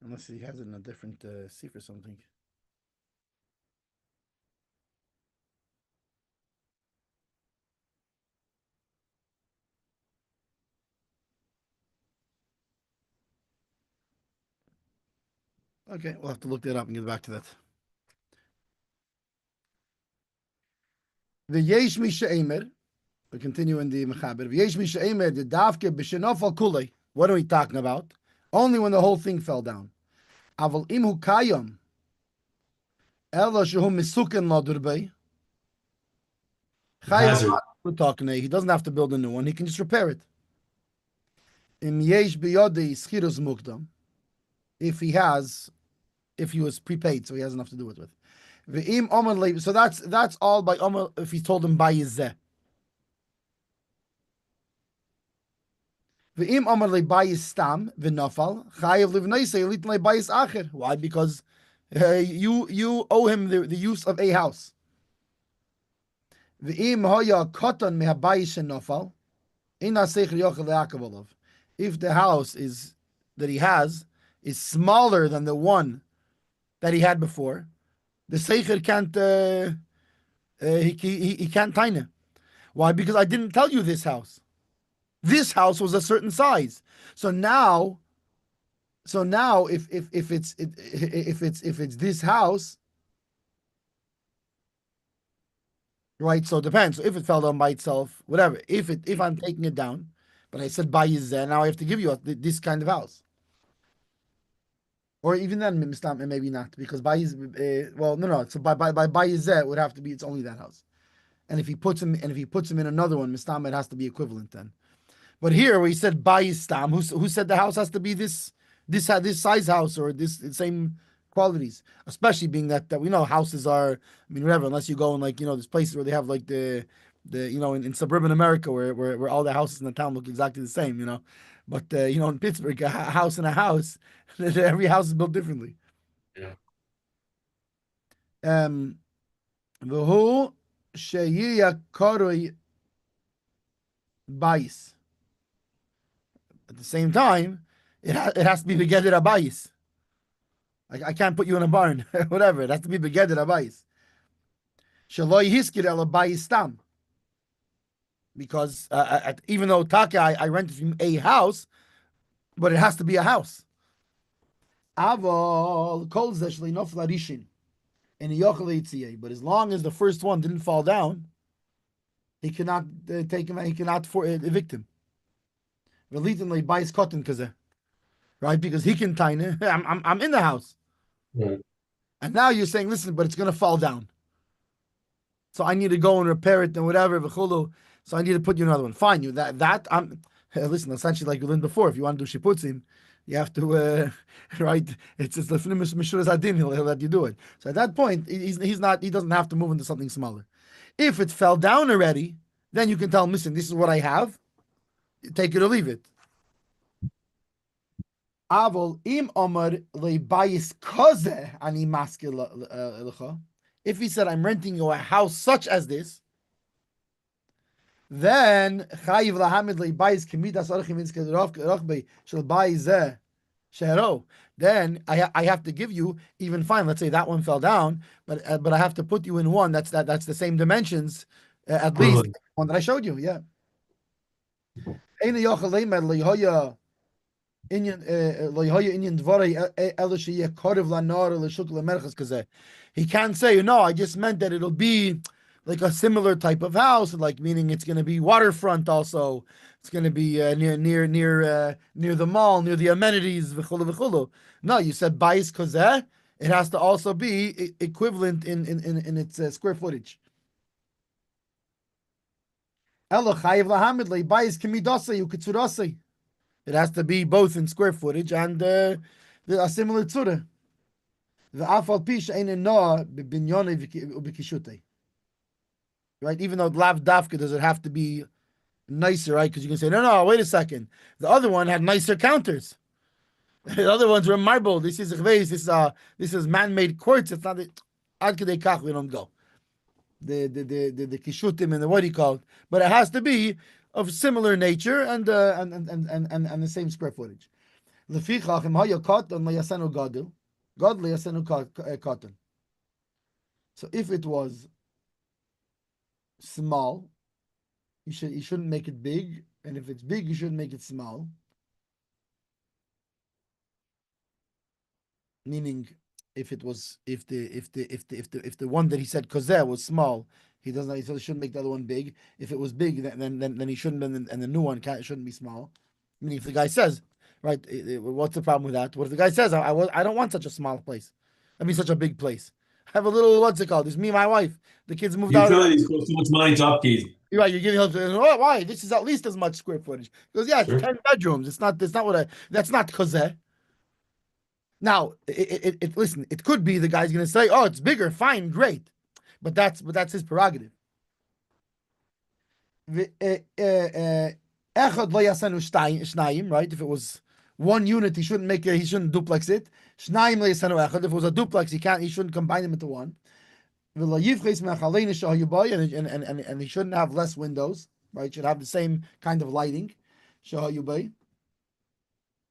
Unless he has it in a different Sif or something. Okay, we'll have to look that up and get back to that. V'yesh mi she'emer. We continue in the Mechaber. V'yesh mi she'emer the davke b'shenofal kulei. What are we talking about? Only when the whole thing fell down. Aval imhu kayom. Ela shehu misuken la durbei. Hazard. We're talking. He doesn't have to build a new one. He can just repair it. Im yesh biyodei schirus mukdam. If he was prepaid, so he has enough to do it with. V'im omer le. So that's all by omer. If he told him by yizeh. V'im omer le bayis stam v'nafal chayev livneisei litin le bayis acher. Why? Because you owe him the use of a house. V'im hoya koton mehabayis shenafal ina secher yochel le'akav olav. If the house that he has is smaller than the one that he had before, the secher can't he can't taina. Why? Because I didn't tell you this house. This house was a certain size. So now if it's this house, right? So it depends. So if it fell down by itself, whatever. If I'm taking it down, but I said by Yizeh, now I have to give you this kind of house. Or even then, maybe not, because by no. So by Yizeh, it would have to be it's only that house. And if he puts him in another one, Mistam, it has to be equivalent then. But here, where he said Bayistam, who said the house has to be this size house or this same qualities? Especially being that we know houses are, I mean, whatever. Unless you go in there's places where they have like the in suburban America where all the houses in the town look exactly the same, But in Pittsburgh, a house and a house, every house is built differently. Yeah. V'hu sheyiya koroi bayis. At the same time, it has to be begeder abayis. I can't put you in a barn, whatever. It has to be begeder abayis. Shaloi hiskir el abayis stam. Because even though Taka, I rented from a house, but it has to be a house. Avol kol zeshli nofla rishin, and but as long as the first one didn't fall down, he cannot take him. He cannot evict him. Right, because he can tiny. I'm in the house, and now you're saying, listen, but it's going to fall down, so I need to go and repair it and whatever. So I need to put you another one. Fine, you that I'm. Listen, essentially like we learned before. If you want to do shiputzim, you have to right. It's the mishur zadin. He'll let you do it. So at that point, he's not. He doesn't have to move into something smaller. If it fell down already, then you can tell him, listen, this is what I have. Take it or leave it. Avol im omar lebayis koze ani maskil lecha. If he said, I'm renting you a house such as this, then chayiv lahamid lebayis kemidas archim insked rochbei shel bayis shero. Then I have to give you even fine. Let's say that one fell down, but I have to put you in one that's the same dimensions at least one that I showed you. Yeah. He can't say, no, I just meant that it'll be like a similar type of house, like meaning it's going to be waterfront also. It's going to be near the mall, near the amenities. No, you said bais kozeh. It has to also be equivalent in its square footage. It has to be both in square footage and a similar tzura. Right? Even though lav dafka does it have to be nicer, right? Because you can say, no, wait a second. The other one had nicer counters. The other ones were marble. This is man-made quartz. It's not ad kedei kach. We don't go. The kishutim and the what do you call it? But it has to be of similar nature and the same square footage. So if it was small, you shouldn't make it big, and if it's big, you shouldn't make it small. Meaning, if it was if the one that he said kozeh was small, he doesn't. He says he shouldn't make the other one big. If it was big, then he shouldn't. And the new one shouldn't be small. I mean, if the guy says, right, what's the problem with that? What if the guy says, I don't want such a small place. I mean, such a big place. I have a little, what's it called? It's me and my wife. The kids moved out. Utilities cost too much money to upkeep. You're right. You're giving help. Oh, why? This is at least as much square footage. Because yeah, it's Sure. 10 bedrooms. It's not. That's not what I. That's not kozeh. Now, listen. It could be the guy's going to say, "Oh, it's bigger. Fine, great," but that's his prerogative. Echad lo yasanu shnayim, right? If it was one unit, he shouldn't duplex it. Shnayim lo yasanu echad. If it was a duplex, he shouldn't combine them into one. And he shouldn't have less windows, right? Should have the same kind of lighting.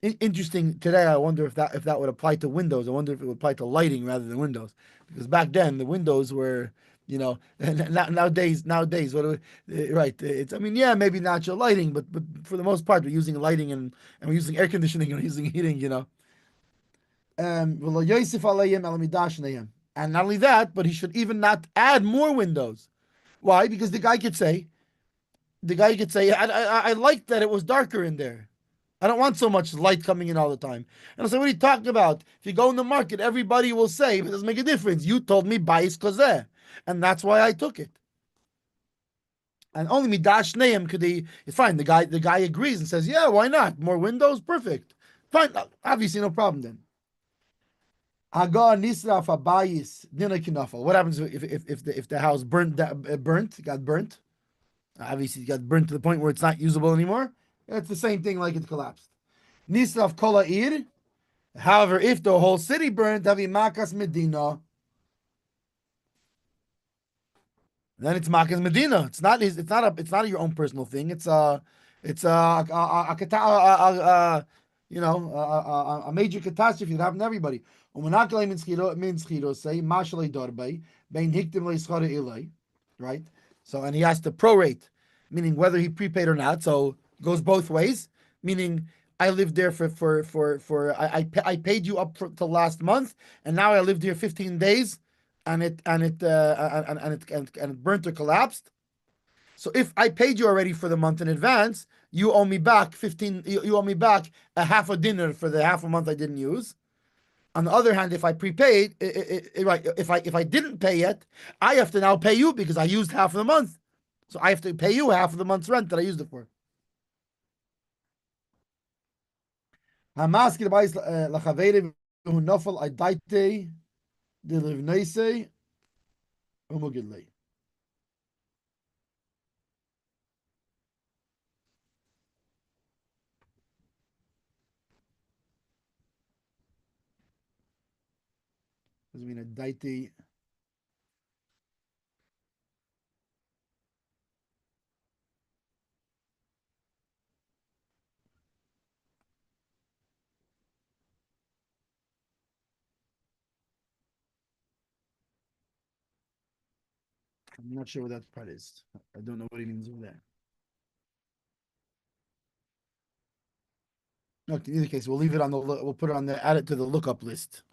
Interesting. Today, I wonder if that would apply to windows. I wonder if it would apply to lighting rather than windows, because back then the windows were, nowadays, what right? It's, I mean, yeah, maybe natural lighting, but for the most part, we're using lighting and we're using air conditioning and we're using heating, And not only that, but he should even not add more windows. Why? Because the guy could say, I like that it was darker in there. I don't want so much light coming in all the time. And I'll say, what are you talking about? If you go in the market, everybody will say, it doesn't make a difference. You told me bayis kozeh, and that's why I took it. And only midash neim could he. It's fine. The guy agrees and says, yeah, why not? More windows, perfect. Fine, obviously no problem then. What happens if the house got burnt? Obviously, it got burnt to the point where it's not usable anymore. It's the same thing, like it collapsed. Nisraf kol ha'ir. However, if the whole city burned, havi makas medina. Then it's makas medina. It's not your own personal thing. It's a major catastrophe that happened to everybody. Right? So, and he has to prorate, meaning whether he prepaid or not. So it goes both ways. Meaning, I lived there I paid you up till last month, and now I lived here 15 days, and it burnt or collapsed. So if I paid you already for the month in advance, you owe me back 15. You owe me back a half a dinner for the half a month I didn't use. On the other hand, if I prepaid, right, if I didn't pay yet, I have to now pay you because I used half of the month. So I have to pay you half of the month's rent that I used it for. Doesn't mean a daiti. I'm not sure what that part is. I don't know what he means with that. No, in either case, we'll leave it on we'll put it on add it to the lookup list.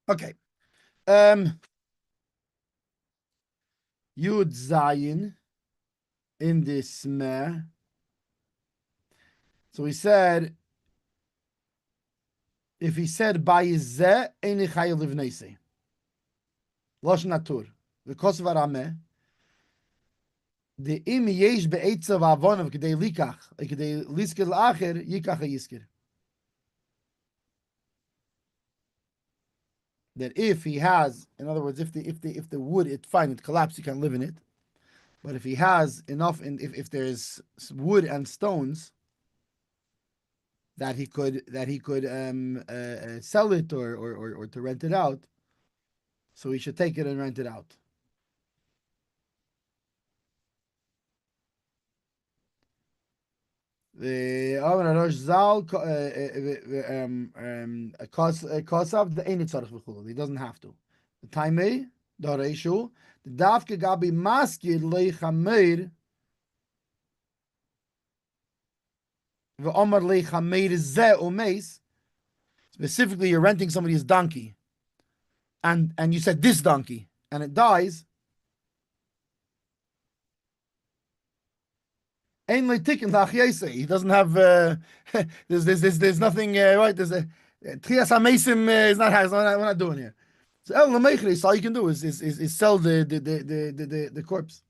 Okay. Yud Zayin in this meh. So he said, if he said bayizeh eni chayav livneise, losh natur, v'kos varameh, the im yesh be'etzav avonav k'dei likach, k'dei liskir l'achir yikach yiskir. That if he has, in other words, if the wood, it's fine, it collapsed, you can live in it. But if he has enough, and if there's wood and stones that he could sell it or to rent it out, so he should take it and rent it out. Arosh Zal Kosav the Ain't Tzarech B'chulu. He doesn't have to. The Taimei, the Reishu, the Dafke Gabi Maskid Leichameir, the Omar Leichameir Ze Umeis. Specifically, you're renting somebody's donkey, and you said this donkey, and it dies. Ein Leitikin Lachiyese. He doesn't have. There's nothing right. There's a Trias Amesim is not. We're not doing here. So El Lamechris, all you can do is sell the corpse.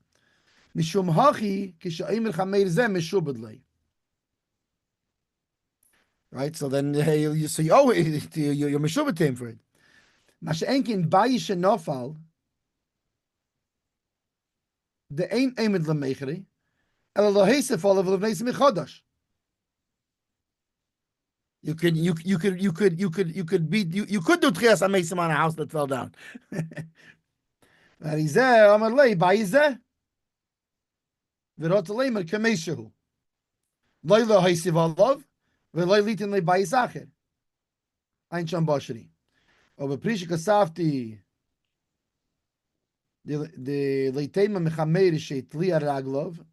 Mishum Hachi Kishaimir Chameir Zeh Mishubadlei. Right. So then you say, oh, you're Mishubatim for it. Masha Enkin Bayish Nofal. The Ein Emid Lamechri. El Lohesef Olav Levnesim Chodash. You could do Tchias Amesim on a house that fell down. Arizeh Amar Lei Baizeh V'rot Leimer Kameshahu Loi Lohesiv Olav V'loi Litin Le Baizacher Ein Sham Bashri Obe Prish Kasafti the Leitema Mechameir Shet Li Araglov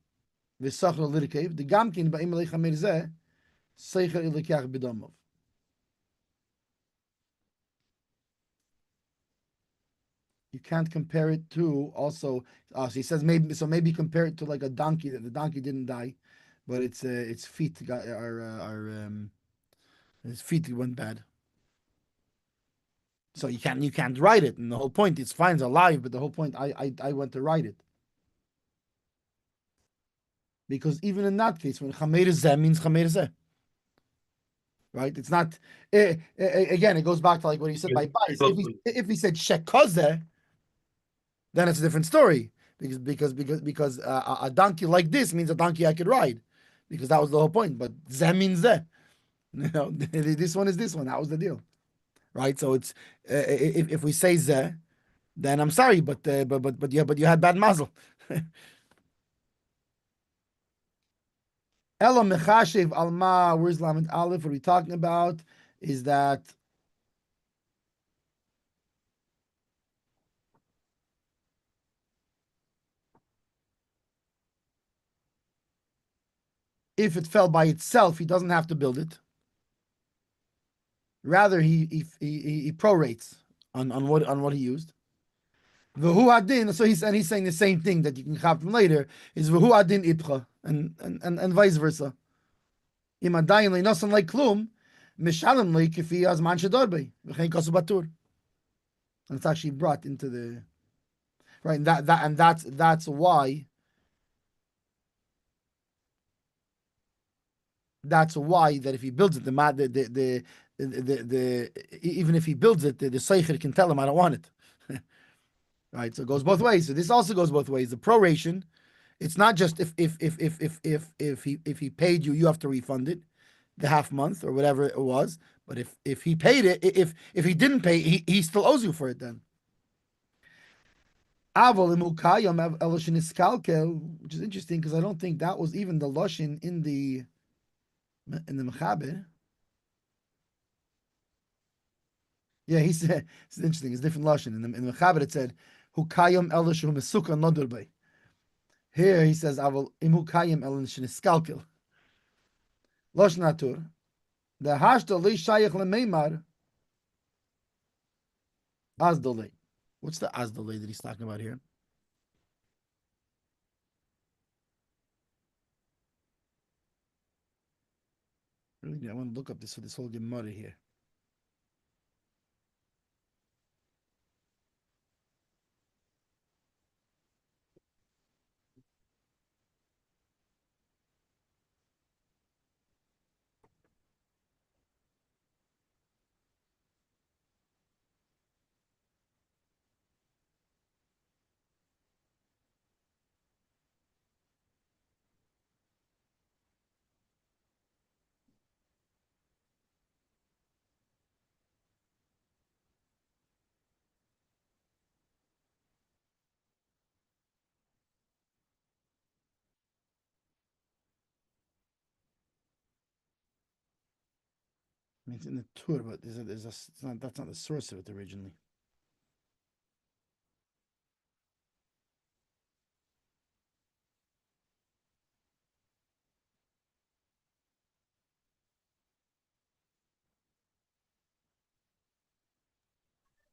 V'Sachra Lirkev the Gamkin Ba'im Lechameir Zeh Seicher Ilikach B'Domov. You can't compare it to also. So he says maybe compare it to like a donkey that the donkey didn't die, but its feet his feet went bad. So you can't ride it, and the whole point it's fine, it's alive, but the whole point I went to ride it because even in that case when chameir zeh means chameir zeh. Right, it's not. Again, it goes back to like what he said by bias. If he said shekozeh, then it's a different story because a donkey like this means a donkey I could ride, because that was the whole point. But zeh means zeh. This one is this one. That was the deal, right? So it's if we say zeh, then I'm sorry, but you had bad mazel. Elo mechashev alma. Where's Lamed Aleph? What are we talking about? Is that if it fell by itself, he doesn't have to build it. Rather, he prorates on what he used. V'hu adin. So he's saying the same thing that you can have from later is v'hu adin ipcha and vice versa. Im adayin leinosan like klum mishalim like if he has man shadorbe v'chein kasu batur. And it's actually brought into the right. And that's why. That's why that if he builds it, the even if he builds it, the seicher can tell him I don't want it. Right, so it goes both ways. So this also goes both ways. The proration, it's not just if he paid you, you have to refund it, the half month or whatever it was. But if he paid it, if he didn't pay, he still owes you for it then. Which is interesting because I don't think that was even the lashon in the Mechaber. Yeah, he said it's interesting. It's different lashon. In the Mechaber it said hukayim elishu mesuka nodurbe. Here he says aval imukayim elishu niskalkel. Lashon atur. The hashda li shayich lemeimar azdole. What's the azdole that he's talking about here? Really, I want to look up this for this whole Gemara here. mean, it's in the Tur, but it's not, that's not the source of it originally.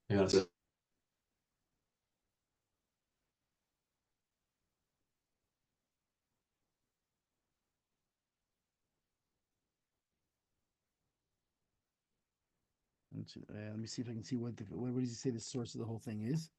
Yeah. Let me see if I can see what does he say the source of the whole thing is.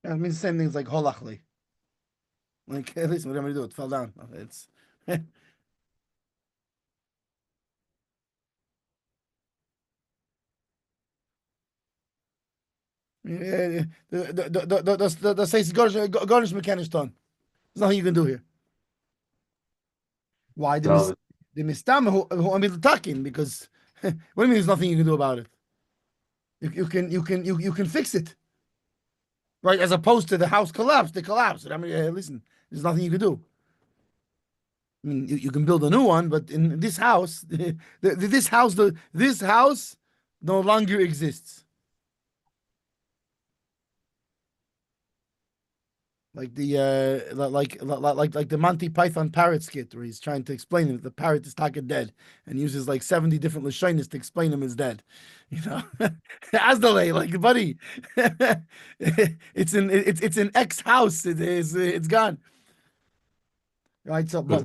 Yeah, it means the same thing as like holachli. Like, listen, what am I do? It fell down. It's the says garnish mechanics done. There's nothing you can do here. Why the So, mistam who I'm talking because what do you mean there's nothing you can do about it? You can fix it, right? As opposed to the house collapsed, it collapsed. I mean, listen, there's nothing you can do. I mean, you can build a new one, but in this house, this house no longer exists. Like the like the Monty Python parrot skit where he's trying to explain that the parrot is taka dead and uses like 70 different lashonis to explain him as dead. You know, as the lay like buddy, it's an ex house. It's gone. Right. So but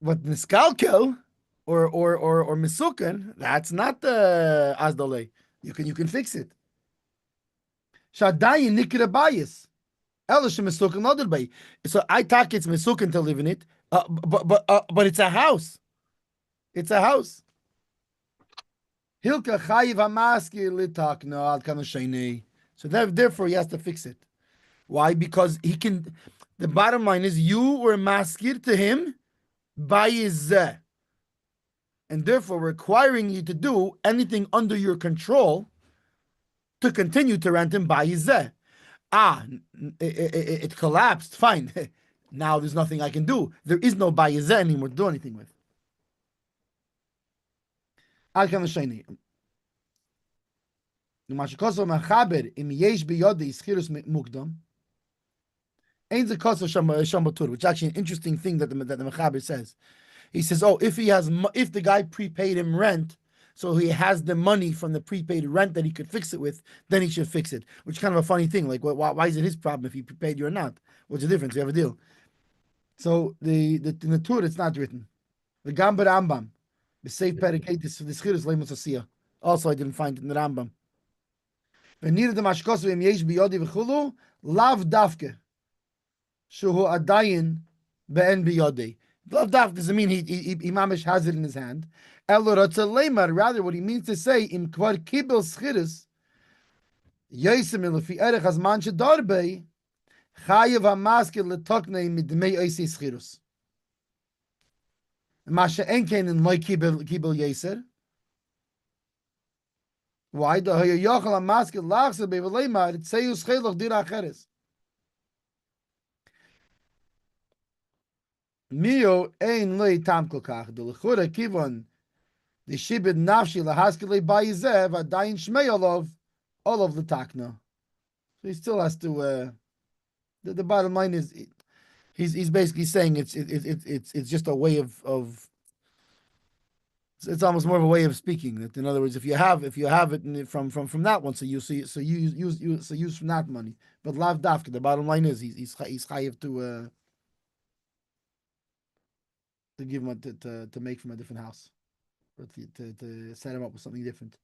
niskalkel or misukan, that's not the azdale. You can fix it. Shadayin nikra bayis. So I talk it's mesukin to live in it, but it's a house. It's a house. Hilka chayiv hamaski litak no al kana sheni. So therefore he has to fix it. Why? Because he can. The bottom line is you were maskir to him by his and therefore requiring you to do anything under your control to continue to rent him by his it collapsed. Fine. Now there's nothing I can do. There is no bayezeh anymore to do anything with. Al kan shayni. Numashikoso machaber im yesh biyodi ischirus mukdam. Ain't the koso shamatur, which is actually an interesting thing that the machaber says. He says, oh, if the guy prepaid him rent, so he has the money from the prepaid rent that he could fix it with, then he should fix it. Which is kind of a funny thing. Like, why is it his problem if he prepaid you or not? What's the difference? We have a deal. So in the Tur, it's not written. The Gambar Rambam, the safe pericatus for the Schiris Lemusasiya. Also, I didn't find it in the Rambam. When needed the Mashkos v'im yesh biyodi v'chulu, lav dafke, shuhu adayin be'en biyodi. Lav dafke doesn't mean he mamish has it in his hand. Rather, what he means to say, im kvar kibel Schiris, yesem lefi erech hazman shedarbe, chayev hamaskil letoknei midmei oisi Schirus. Masha enken in loy kibel yeser. Why? The hayochal hamaskil lachse bevelema it seyus cheloch dira acheres. Mio ein loy tam kolkach. The lechura kivon the shibid nafshi lahaskil bayizev adayin shmei all of the takna. So he still has to. The bottom line is He's basically saying it's just a way of it's almost more of a way of speaking. That in other words, if you have it from that one, so use from that money. But lav dafka. The bottom line is he's chayiv to give him to make from a different house, or to set him up with something different.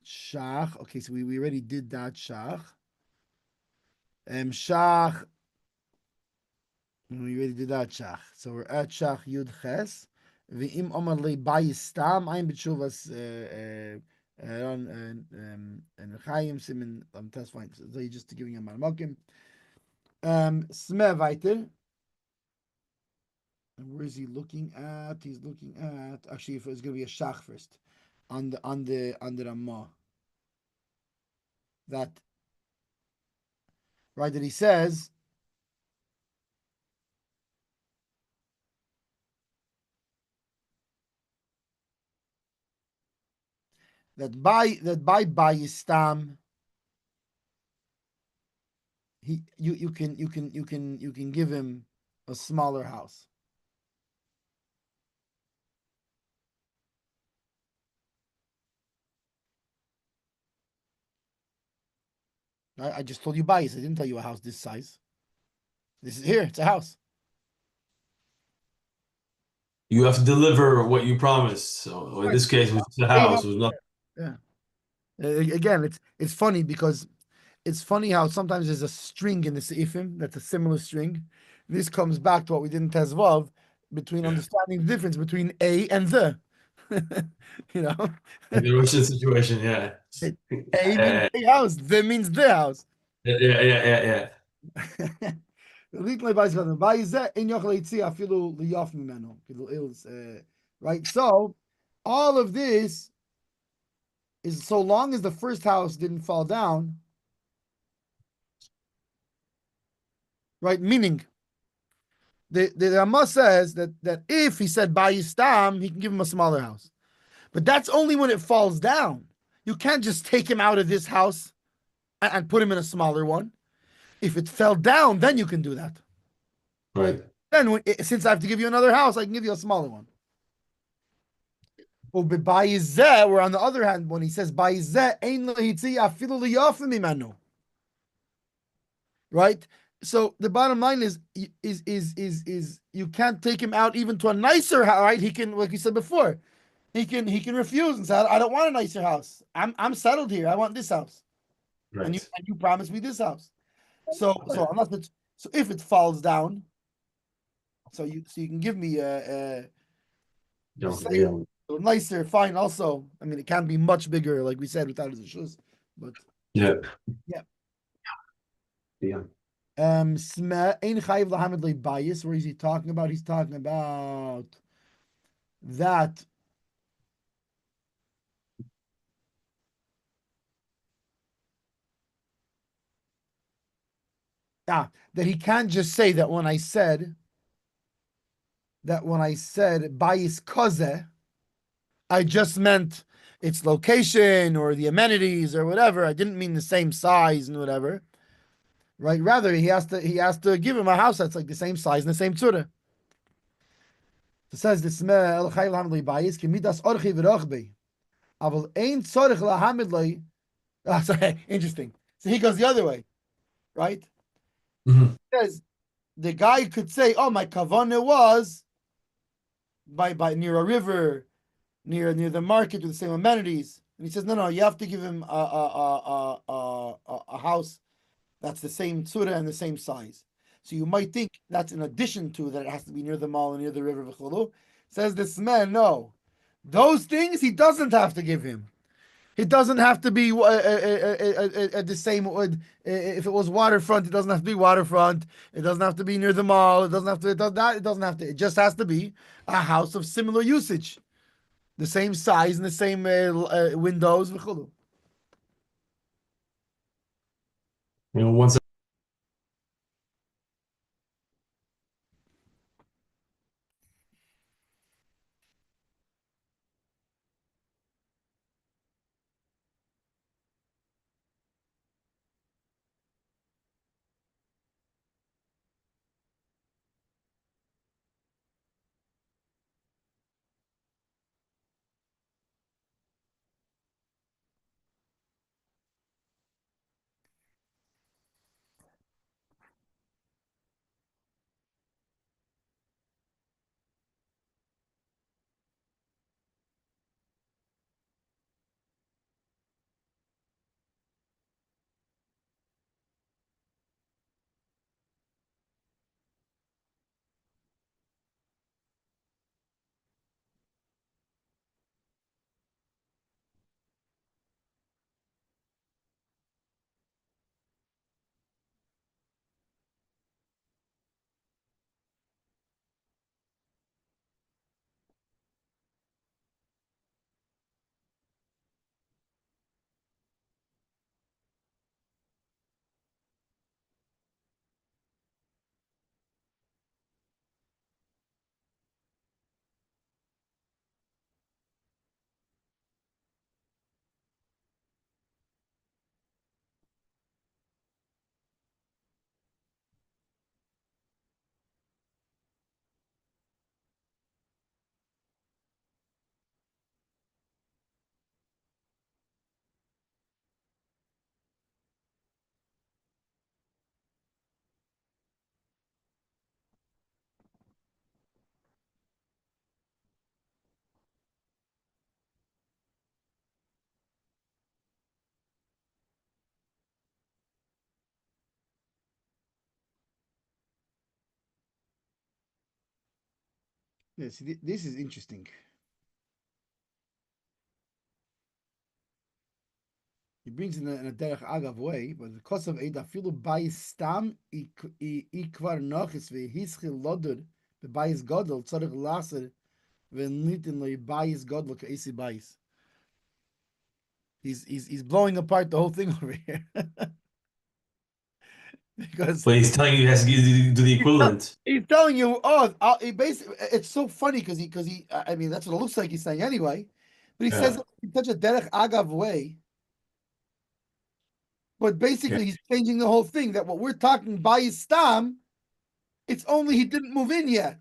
Shach. Okay, so we already did that shach. Shach. We already did that shach. So we're at shach yud ches. V'im omar le bayistam ein b'tshuvas and Chaim Simin. That's fine. So you're just giving him malmokim. Sme weiter. And where is he looking at? He's looking at actually. If it's going to be a shach first, on the Ramah. That right that he says that by Bayistam you can give him a smaller house. I just told you Bayis. I didn't tell you a house this size. This is here. It's a house. You have to deliver what you promised. So in this case, it was the house. It was not. Yeah. Again, it's funny because it's funny how sometimes there's a string in the seifim that's a similar string. This comes back to what we did in Tezvav between understanding the difference between a and the. You know, In the Russian situation, yeah. a means a house, the means the house. Yeah. Right, so all of this is so long as the first house didn't fall down, right? Meaning, the Ramah says that if he said Bayistam, he can give him a smaller house, but that's only when it falls down. You can't just take him out of this house and put him in a smaller one. If it fell down, then you can do that. Right. Then, since I have to give you another house, I can give you a smaller one. Where on the other hand, when he says right? So the bottom line is you can't take him out even to a nicer house, right? He can, like you said before, he can refuse and say, I don't want a nicer house. I'm settled here. I want this house. Right. And you promised me this house. So if it falls down, so you can give me a nicer, fine. Also, I mean, it can't be much bigger, like we said, without his shoes. But yeah. Sme ein chayiv lahamed lebayis. Where is he talking about? He's talking about that that he can't just say that when I said bayis koze, I just meant its location or the amenities or whatever. I didn't mean the same size and whatever. Right? Rather, he has to give him a house that's like the same size and the same tzura. It says the smell chayiv lahamed lebayis kimidas orchi v'rochbei. Aval ein tzorich lahamed le. Sorry, interesting. So he goes the other way, right? Mm-hmm. Because the guy could say, "Oh, my kavanah was by near a river, near the market with the same amenities," and he says, "No, you have to give him a house that's the same tzura and the same size." So you might think that's in addition to that it has to be near the mall and near the river. Says this man, no, those things he doesn't have to give him. It doesn't have to be the same. If it was waterfront, it doesn't have to be waterfront. It doesn't have to be near the mall. It doesn't have to. It doesn't have to. It just has to be a house of similar usage, the same size and the same windows. Once. Yeah, see, this is interesting. He brings in a derech agav way, but the cost of Eid afilu bayis stam ikvar nochis vehischil lodur bebayis godel tzarich laser v'nitin lo bayis godel ka'isi bayis. He's blowing apart the whole thing over here because But he's telling you he has to do the equivalent. he's telling you, oh, he basically, it's so funny because I mean, that's what it looks like he's saying anyway, but he says Yeah. it in such a derech agav way. But basically, he's changing the whole thing. That what we're talking by his stam, it's only he didn't move in yet,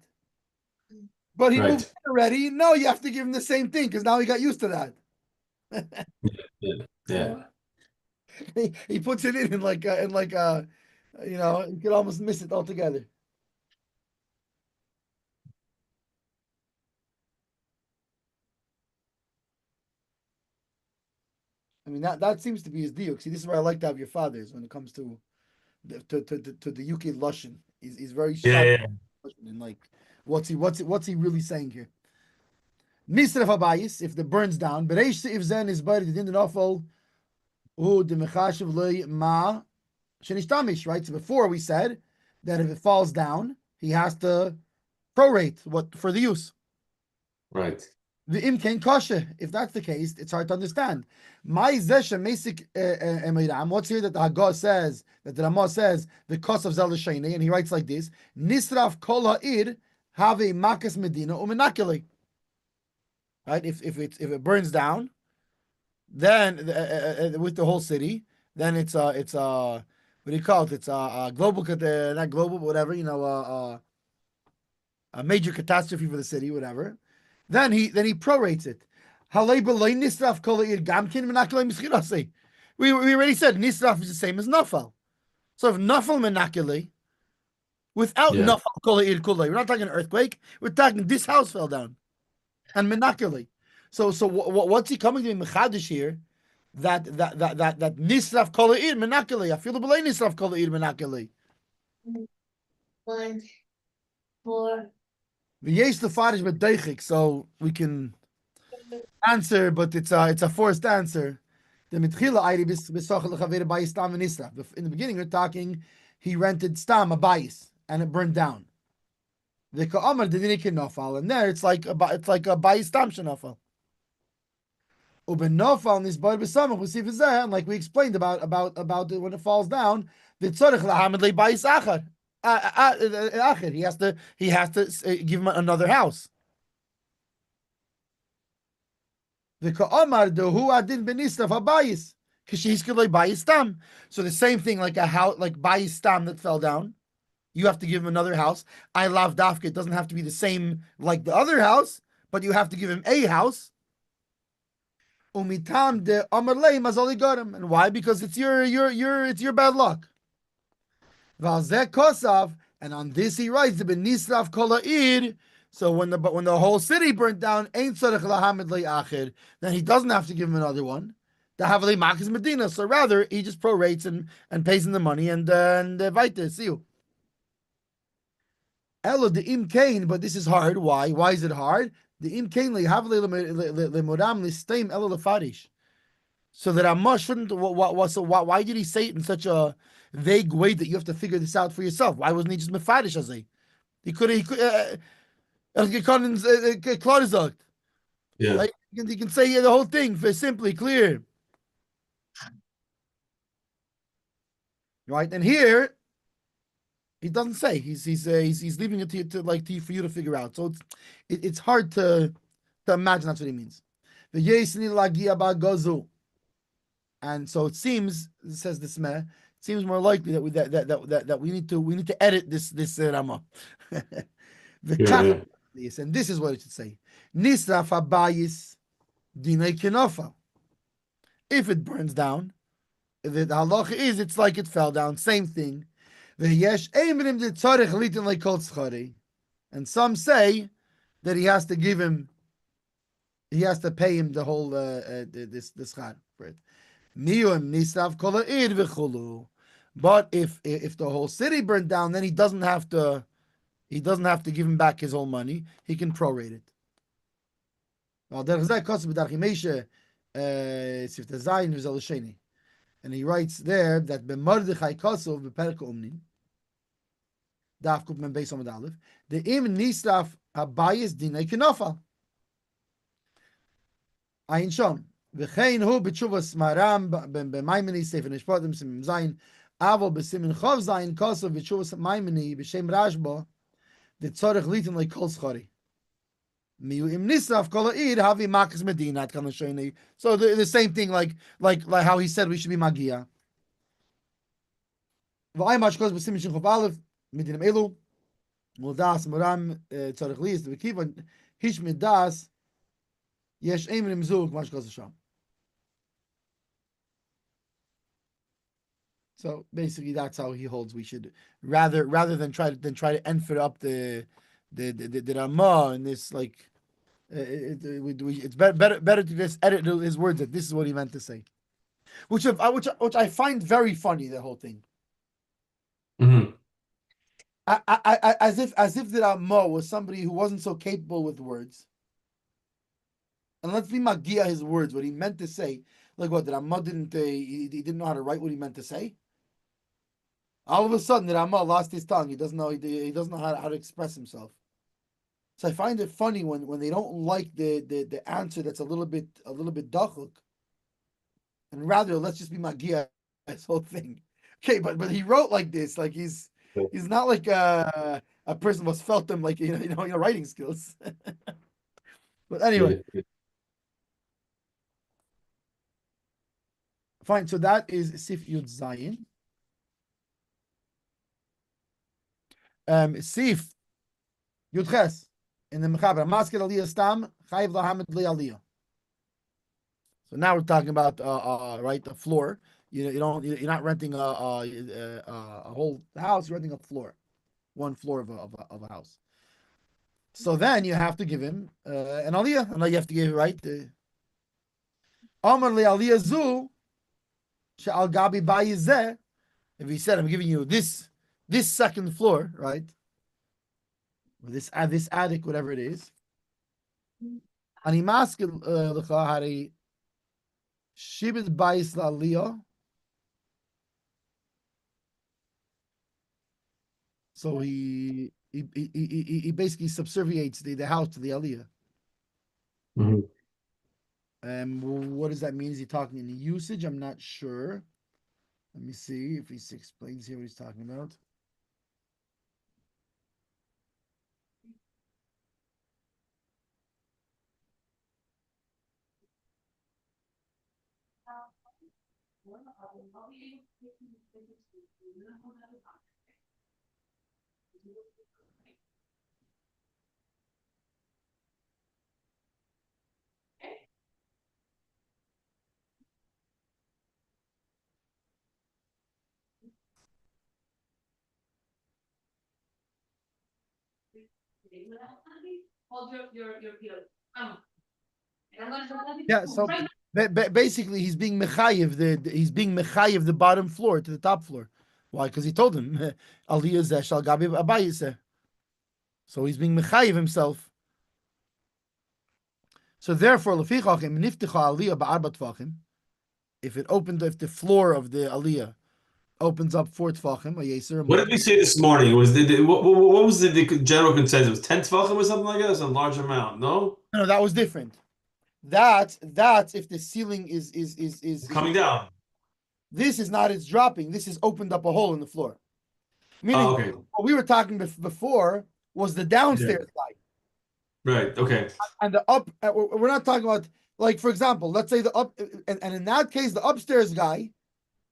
but he moved Right. in already. No, you have to give him the same thing because now he got used to that. Yeah. He puts it in you could almost miss it altogether. I mean that seems to be his deal. See, this is where I like to have your fathers when it comes to the UK Lushan. He's very sharp Yeah. and like what's he really saying here? Nisref habayis if it burns down, but if zen is buried in the nafal who the mechashav le ma shenishtamish, right? So before we said that if it falls down, he has to prorate what for the use. Right. The imkain kasha. If that's the case, it's hard to understand. My zesha mesik emiram. What's here that the Haggah says that the Ramah says the cost of zel shayne, and he writes like this: Nisraf kol ha'ir have a makas medina umenakili. Right? If it burns down, then with the whole city, then it's what do you call it? It's global, not global, but whatever, a major catastrophe for the city, whatever. Then he prorates it. We already said nisraf is the same as nafal. So if nafal menakile, without Yeah. nafal kolair kulay, we're not talking earthquake. We're talking this house fell down and menakile. So what's he coming to be mechadish here? That nisraf kolair menakile. I feel the belay nisraf kolair menakile. 1, 4. V'yesh lefarish b'deichik, so we can answer, but it's a forced answer. The mitchila ayri b'sochel lechaver bayis stam v'nisraf. In the beginning, we're talking he rented stam a bayis and it burned down. The ka'amar didn't nofal, and there it's like a bayis stam shenofal. Ubenofal nisbar b'samach v'sif zeh, and like we explained about it when it falls down, the tzorich lahamid le bayis achar. He has to give him another house. The ka'amar dehu adin benisraf habayis k'shehis k'loi bayis stam. So the same thing, like a house, like bayis stam that fell down. You have to give him another house. I love dafka. It doesn't have to be the same like the other house, but you have to give him a house. Umitam de amar lei mazali garim. And why? Because it's your bad luck. Valzeh kosav, and on this he writes the benisraf kolair. So when the whole city burnt down, ain't tzarich lahamid le'achir, then he doesn't have to give him another one. The havali makis medina. So rather he just prorates and pays him the money and vaite. See you. Elo the imkain, but this is hard. Why? Why is it hard? The imkain lehavli lemuram listeim elo lefarish. So that Ramah shouldn't. Why did he say it in such a vague way that you have to figure this out for yourself? Why wasn't he just mefadish as he could gesagt. Yeah. Like you can say the whole thing for simply clear, right? And here he doesn't say. He's leaving it for you to figure out. So it's hard to imagine that's what he means. The yesni lagia bagozu. And so it seems, says the Smeh, it seems more likely that we need to edit this Ramah. And this is what it should say: Nisraf habayis dinei kenofa. If it burns down, the halacha is it's like it fell down. Same thing. V'yesh eimrim de tzarich litin leikol tzchari. And some say that he has to pay him the whole this schar for it. But if the whole city burned down, then he doesn't have to he doesn't have to give him back his whole money. He can prorate it. And he writes there that b'mordechai kosov b'perek umnin daf kuf men beis omid aleph the im nisraf habayis dinay kinofal ayin shom v'chein hu b'tshuvas maram b'maimoni sefer nishpatim simim zayin avo b'simin chov zayin kosov b'tshuvas maimoni b'shem rashba the tzorech litin like kol schari miu im nisraf kol ha'ir havi makas medina at kan l'shoinei. So the same thing like how he said we should be magia. V'ay mashkos b'simin shin chov aleph midinim elu Muldas Muram tzarich liis the kiva hish midas yesh emrim zug mashkos sham. So basically, that's how he holds. We should rather than try to enter up the Ramah and this like it's better to just edit his words that this is what he meant to say, which I find very funny, the whole thing. Mm-hmm. As if the Ramah was somebody who wasn't so capable with words. And let's be magia his words, what he meant to say. Like what, the Ramah didn't he didn't know how to write what he meant to say. All of a sudden, the Ramah lost his tongue. He doesn't know how to express himself. So I find it funny when they don't like the answer that's a little bit dachuk, and rather let's just be magia this whole thing. Okay, but he wrote like this, like he's not like a person who's felt them like writing skills. But anyway, fine. So that is Sif Yud Zayin. Sif Yud Ches in the Mechaber Masket Aliyah Stam Chayiv Lahamid Li Aliyah. So now we're talking about right, the floor. You're not renting a whole house. You're renting a floor, one floor of a house. So then you have to give him an aliyah, and you have to give right the Amar Li Aliyah Zu She'al Gabi Bayizeh. If he said, I'm giving you this second floor, right? Or this attic, whatever it is. Ani maskil l'cha hari shibid bayis la'aliyah. So he basically subserviates the house to the aliyah. What does that mean? Is he talking in usage? I'm not sure. Let me see if he explains here what he's talking about. Yeah, so basically he's being mechayiv the bottom floor to the top floor. Why? Because he told him aliyah zeh shal gabi abayiseh. So he's being mechayiv himself. So therefore, lefichachim nifticha aliyah ba'arba tfachim. If the floor of the aliyah opens up 4 tfachim, a yeser. What did we say this morning? What was the general consensus? It was 10 tefachim or something like that? It was a large amount, no? No, that was different. That's if the ceiling is Coming down. This is not, it's dropping. This has opened up a hole in the floor. Meaning, Okay. what we were talking before was the downstairs guy. Right, okay. And the up, we're not talking about, like, for example, let's say the up, and in that case, the upstairs guy,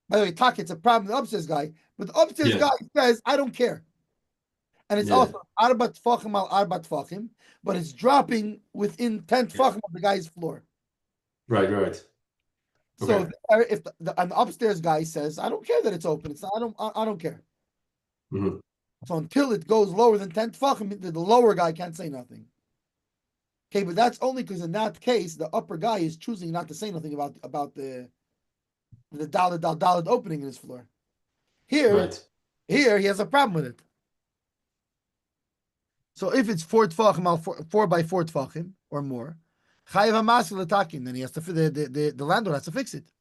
by the way, it's a problem, the upstairs guy, but the upstairs guy says, I don't care. And it's also arba tfachim al arba tfachim, but it's dropping within 10 tfachim of the guy's floor. Right. So if an upstairs guy says, I don't care that it's open, I don't care. Mm-hmm. So until it goes lower than 10 tfachim, the lower guy can't say nothing. Okay, but that's only because in that case, the upper guy is choosing not to say nothing about the daled opening in his floor. Here he has a problem with it. So if it's 4 tefachim al 4 by 4 tefachim or more, chayiv hamaskil letakin, then he has to the landlord has to fix it.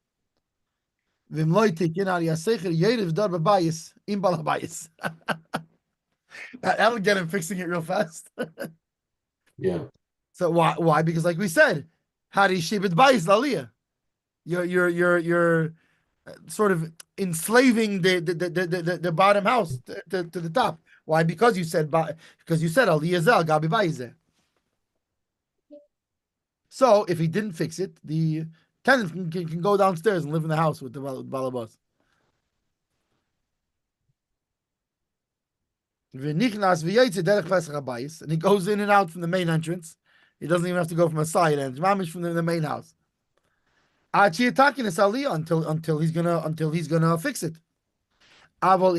V'imloi tikin al yasecher yerev dar b'bayis im bal habayis. That'll get him fixing it real fast. Yeah. So why? Because like we said, hari shibit bayis laliyah. You're sort of enslaving the bottom house to the top. Why? Because you said aliyah zel gabi bayis. So if he didn't fix it, the tenant can go downstairs and live in the house with the balabas. And he goes in and out from the main entrance. He doesn't even have to go from a side entrance. Mamish from the main house. Until he's gonna fix it. Now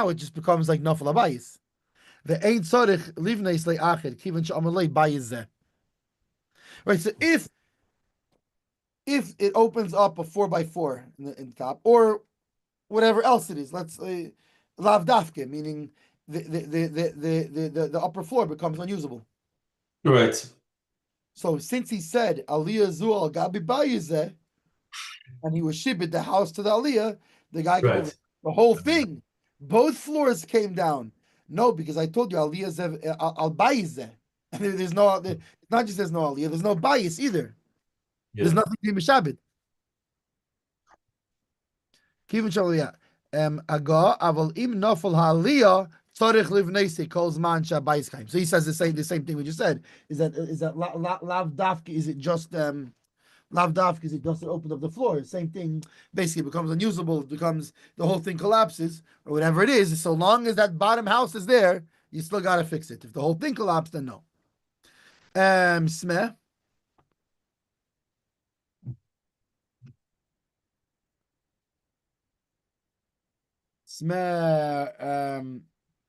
it just becomes like nafal habayis. The ain't tzorich livnei slei achid kivan she'amalei bayis zeh. Right. So if it opens up a 4 by 4 in the top, or whatever else it is, let's say lav dafke, meaning the upper floor becomes unusable. Right. So since he said aliyah zu al gabi bayizeh, and he was shibit the house to the aliyah, the guy can move it. The whole thing, both floors came down. No, because I told you aliyah al bayizeh, and there's no, not just there's no aliyah, there's no bayis either. Yeah. There's nothing to be mishabit. Kivin shaliyah. Aga aval im nafal ha'aliyah tzarich livnei calls man shabayis kaim. So he says the same thing we just said. Is that lav dafki? Is it just lav dafki? Is it just an open of the floor? Same thing. Basically, becomes unusable. It becomes the whole thing collapses or whatever it is. So long as that bottom house is there, you still gotta fix it. If the whole thing collapsed, then no. Smeh.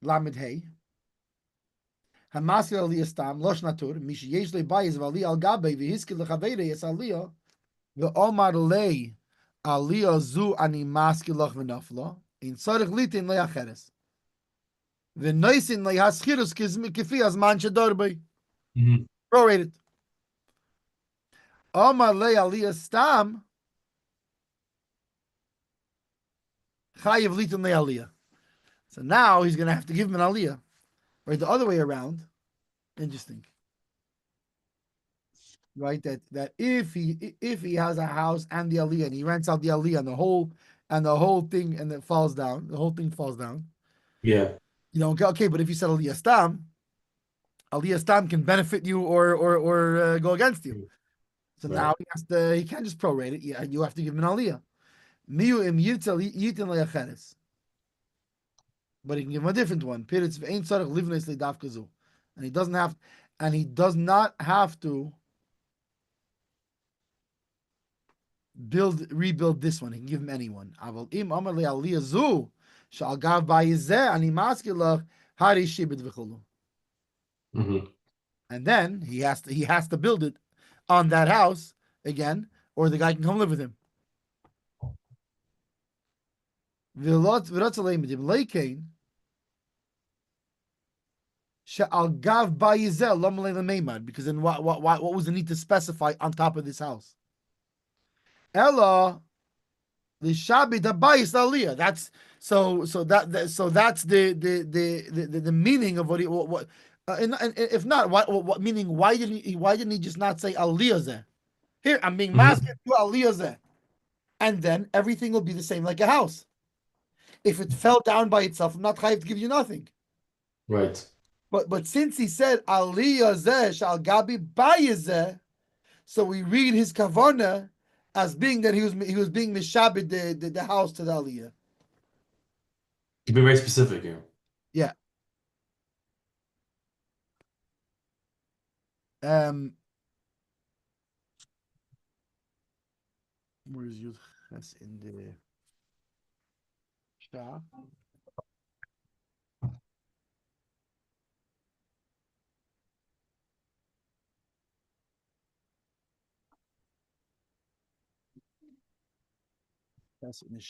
Lamed Hey. Hamaskil aliyah stam losh natur mish yesh le bayis v'ali al gabe v'hiskil lechavere yes aliyah v'omar lei aliyah zu ani maskil loch v'naflo in tzarich litin le'acheres v'noisin le'haschirus kifi az man shedorbe prorated. Omar lei aliyah stam chayiv litin le'aliyah. So now he's going to have to give him an aliyah. Right, the other way around. Interesting. Right, that if he has a house and the aliyah and he rents out the aliyah and the whole thing and it falls down, the whole thing falls down. Yeah. You know, okay, but if you said aliyah stam can benefit you or go against you. So now he can't just prorate it. Yeah, you have to give him an aliyah. Miu im yirtzel yitin le'acheres. But he can give him a different one. Piritz v'ein tzarich livnei slei dafka zu. And he does not have to rebuild this one. He can give him anyone. Aval im amar le aliyah zu shal gav bayizeh ani maskilach hari shibit v'chulu. And then he has to build it on that house again, or the guy can come live with him. Because then what was the need to specify on top of this house? Ella the Shabbat Habayis Aliyah. That's the meaning of what and if not, what meaning? Why didn't he just not say Aliyah zeh? Here I'm being masked to Aliyah zeh, and then everything will be the same like a house. If it fell down by itself, I'm not chayiv to give you nothing. Right. But since he said Aliyah zeh shal gabi bayizeh, so we read his kavana as being that he was being mishabed the house to the aliyah. To be very specific here. Yeah. Where is Yud Ches in the Shah? That's in the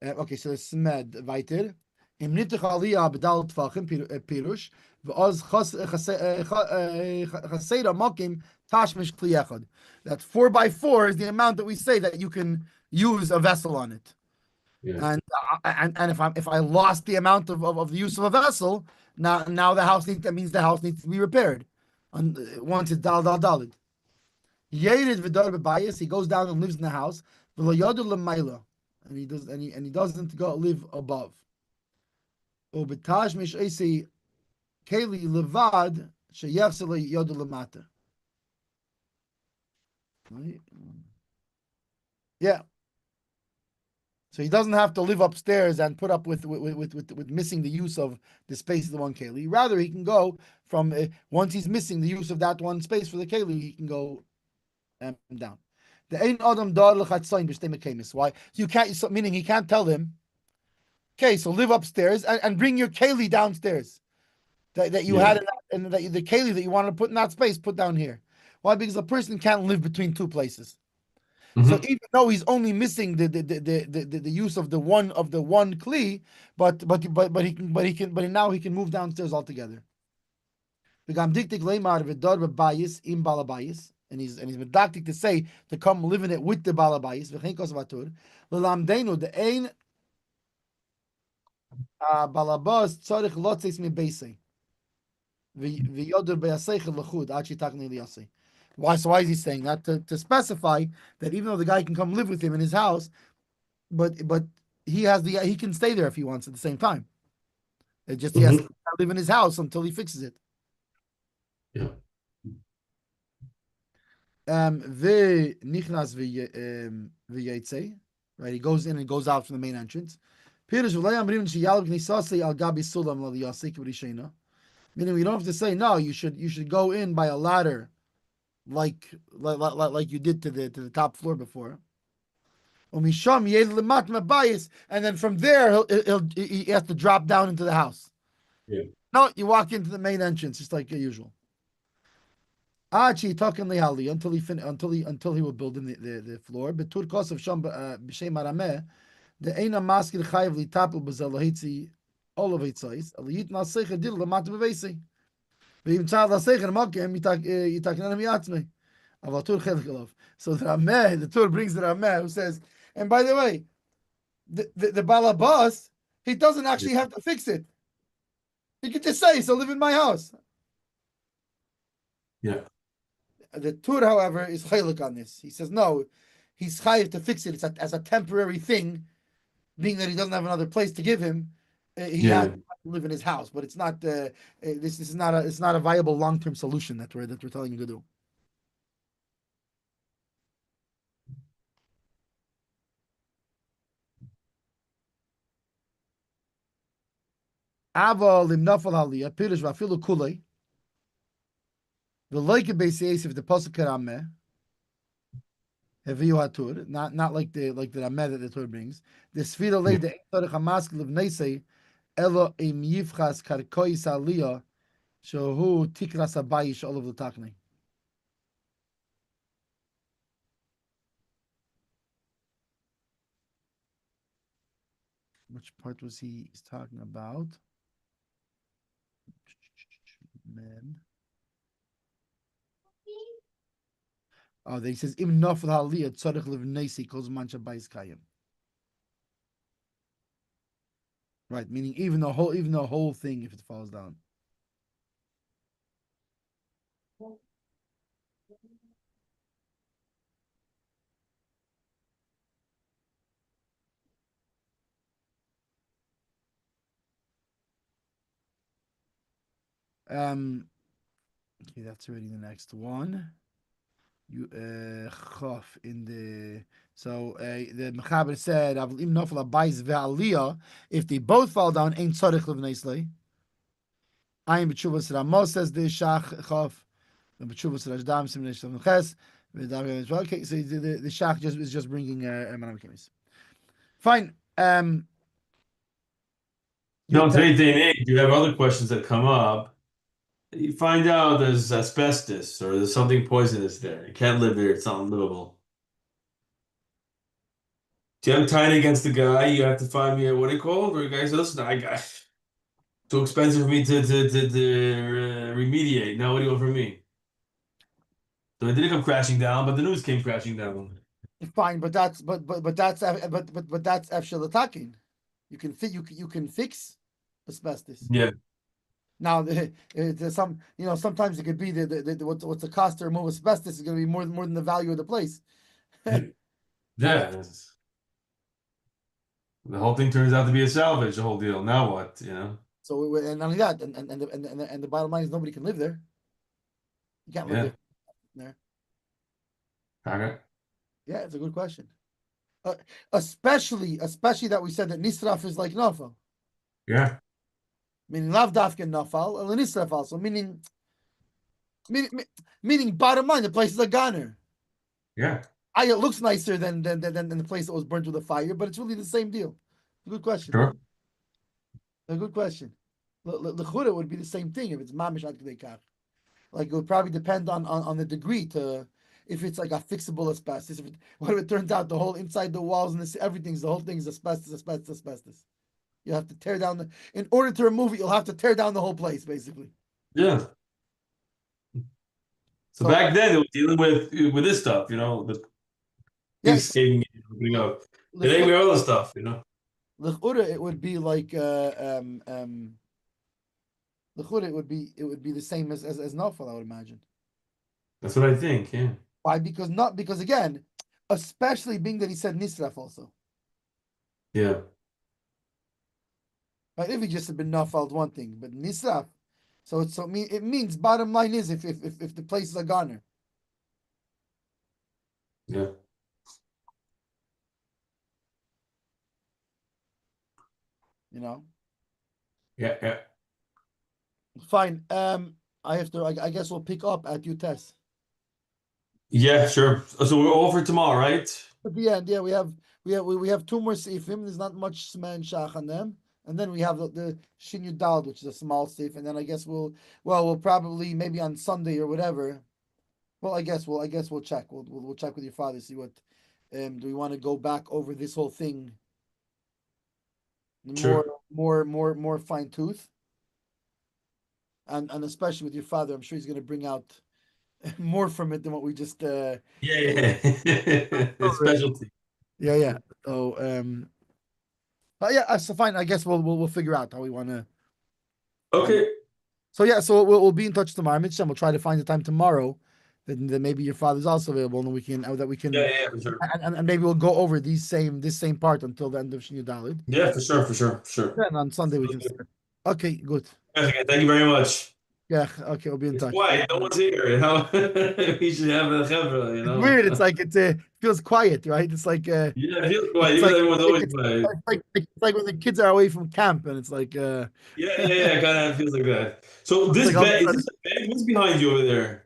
okay, so Smed weiter. Im nitich aliyah b'dal tfachim pirush v'oz chaseda makim tashmish kli echad. That 4 by 4 is the amount that we say that you can use a vessel on it. Yeah. And if I lost the amount of the use of a vessel, now that means the house needs to be repaired. Once it's dalid. Yerid v'dar b'bayis, he goes down and lives in the house. V'lo yadu l'mayla, and he doesn't go live above. Ubitash mish esi keli levad sheyachsel yadu l'mata. Yeah. So he doesn't have to live upstairs and put up with missing the use of the space of the one keli. Rather, he can go from once he's missing the use of that one space for the keli, he can go down. The ein adam dar lechatzayin b'shtei mekemis. Why? So you can't. So, meaning he can't tell him. Okay, so live upstairs and bring your keli downstairs that you had and that the keli that you wanted to put in that space, put down here. Why? Because a person can't live between two places. So even though he's only missing the use of the one kli, but now he can move downstairs altogether. And he's medactic to say to come live in it with the balabayis. The ein balabas tzarich lotzes mi beisei v'yoder be'aseichel lechud ad shitaknei liyasei. Why? So why is he saying that? To specify that even though the guy can come live with him in his house, but he can stay there if he wants at the same time. It just he has to live in his house until he fixes it. Yeah. V'nichnas v'yetze, right? He goes in and goes out from the main entrance. Meaning we don't have to say no. You should go in by a ladder, like you did to the top floor before. And then from there he has to drop down into the house. Yeah. No, you walk into the main entrance just like usual. Until he will build in the floor. But Turkos of Sham b'shem Arameh, the Eina Maskil Chayev Litapel B'Zalahitzi all of Hitzais. Aliyit Nasecha Dil Lamat B'Veisi. V'im Tzad Lasecha Makim Yitaknan Miyatzmei. Avatur Chelkelov. So the Rameh, the Tur brings the Rameh who says, and by the way, the Balabas, he doesn't actually have to fix it. He could just say, so live in my house. Yeah. The Tur, however, is chaylik on this. He says, no, he's chayiv to fix it. It's as a temporary thing, being that he doesn't have another place to give him. He has to live in his house, but it's not. This is not a viable long-term solution that we're telling him to do. Ava limnafal aliyah pirish vafilu kulei. The like beis if the pasuk karameh. Hatur, not like the Rameh that the Torah brings. The Sfira lay the Torah Hamaskil of Neisei Elo im Yifchas Karkoi Saliyah Shohu Tikras Abayish all of the Takni. Which part was he talking about? Man. Oh, he says Im Nafal Haliyah Tzarech Liv Neisei Kol Zman Shabayis Kayim. Right, meaning even the whole thing if it falls down. Okay, that's already the next one. You Chof in the the Mechaber said Avlim Nofel Abayis ve'Aliyah, if they both fall down ain't tzarich levneislei. Ayin b'tshuvas Ramos says the Shach Chof, and b'tshuvas Rajdam Simnei Shalom Ches. Okay, so the Shach is just bringing Manam Kemis. Fine. Today's day and age, you have other questions that come up. You find out there's asbestos or there's something poisonous there. You can't live there; it's unlivable. See, I'm tied against the guy. You have to find me a what do you call it? Where the guy says, listen, I got too expensive for me to remediate. Now what do you want from me? So it didn't come crashing down, but the news came crashing down. Fine, but that's but that's efshel attacking. You can fix asbestos. Yeah. Now, there's some sometimes it could be what's the cost to remove asbestos is going to be more than the value of the place. Yeah. The whole thing turns out to be a salvage, the whole deal. Now what, So and not only that, and the bottom line is nobody can live there. You can't live there. Okay. Yeah, it's a good question. Especially that we said that nisraf is like nafal. Yeah. Meaning lav dafka nafal, and nisraf also. Meaning bottom line, the place is a goner. Yeah. It looks nicer than the place that was burnt with a fire, but it's really the same deal. Good question. Sure. A good question. L'chura would be the same thing if it's mamish ad k'dei kach. Like it would probably depend on the degree to if it's like a fixable asbestos. What if it turns out the whole inside the walls and the whole thing is asbestos. You have to tear down in order to remove it, you'll have to tear down the whole place, basically. Yeah. So back then, they were dealing with this stuff, with things saving it, opening up. Today, we have other stuff, L'chura, it would be like l'chura, it would be the same as nafal, I would imagine. That's what I think. Yeah. Why? Because again, especially being that he said nisraf also. Yeah. Right? If he just had been nafal, one thing, but nisraf. So it means bottom line is if the place is a goner. Yeah. Yeah. Fine. I guess we'll pick up at UTES. Yeah, sure. So we're all for tomorrow, right? At the end, yeah, we have two more seifim. There's not much sman shach on them, and then we have the Shin Yudal, which is a small seif, and then I guess we'll probably maybe on Sunday or whatever. Well, I guess we'll check. We'll check with your father, see what do we want to go back over this whole thing more fine tooth, and especially with your father, I'm sure he's going to bring out more from it than what we just Yeah. Specialty. Yeah. So but yeah, so fine. I guess we'll figure out how we want to. Okay. So yeah, so we'll be in touch tomorrow, Mitch, and we'll try to find the time tomorrow that maybe your father's also available, and we can Yeah, for sure. and maybe we'll go over this same part until the end of Shin Dalid. Yeah, for sure. Yeah, and on Sunday we can start. Okay, good. Okay, thank you very much. Yeah, okay, we'll be in touch. Quiet, no one's here, We should have a chevra, It's weird. It's like it feels quiet, right? It's like yeah, it feels quiet. it's Even like, everyone's always it's, quiet. it's like when the kids are away from camp, and it's like Yeah, kind of feels like that. So it's this like all of a bed is sudden- this a bed? What's behind you over there?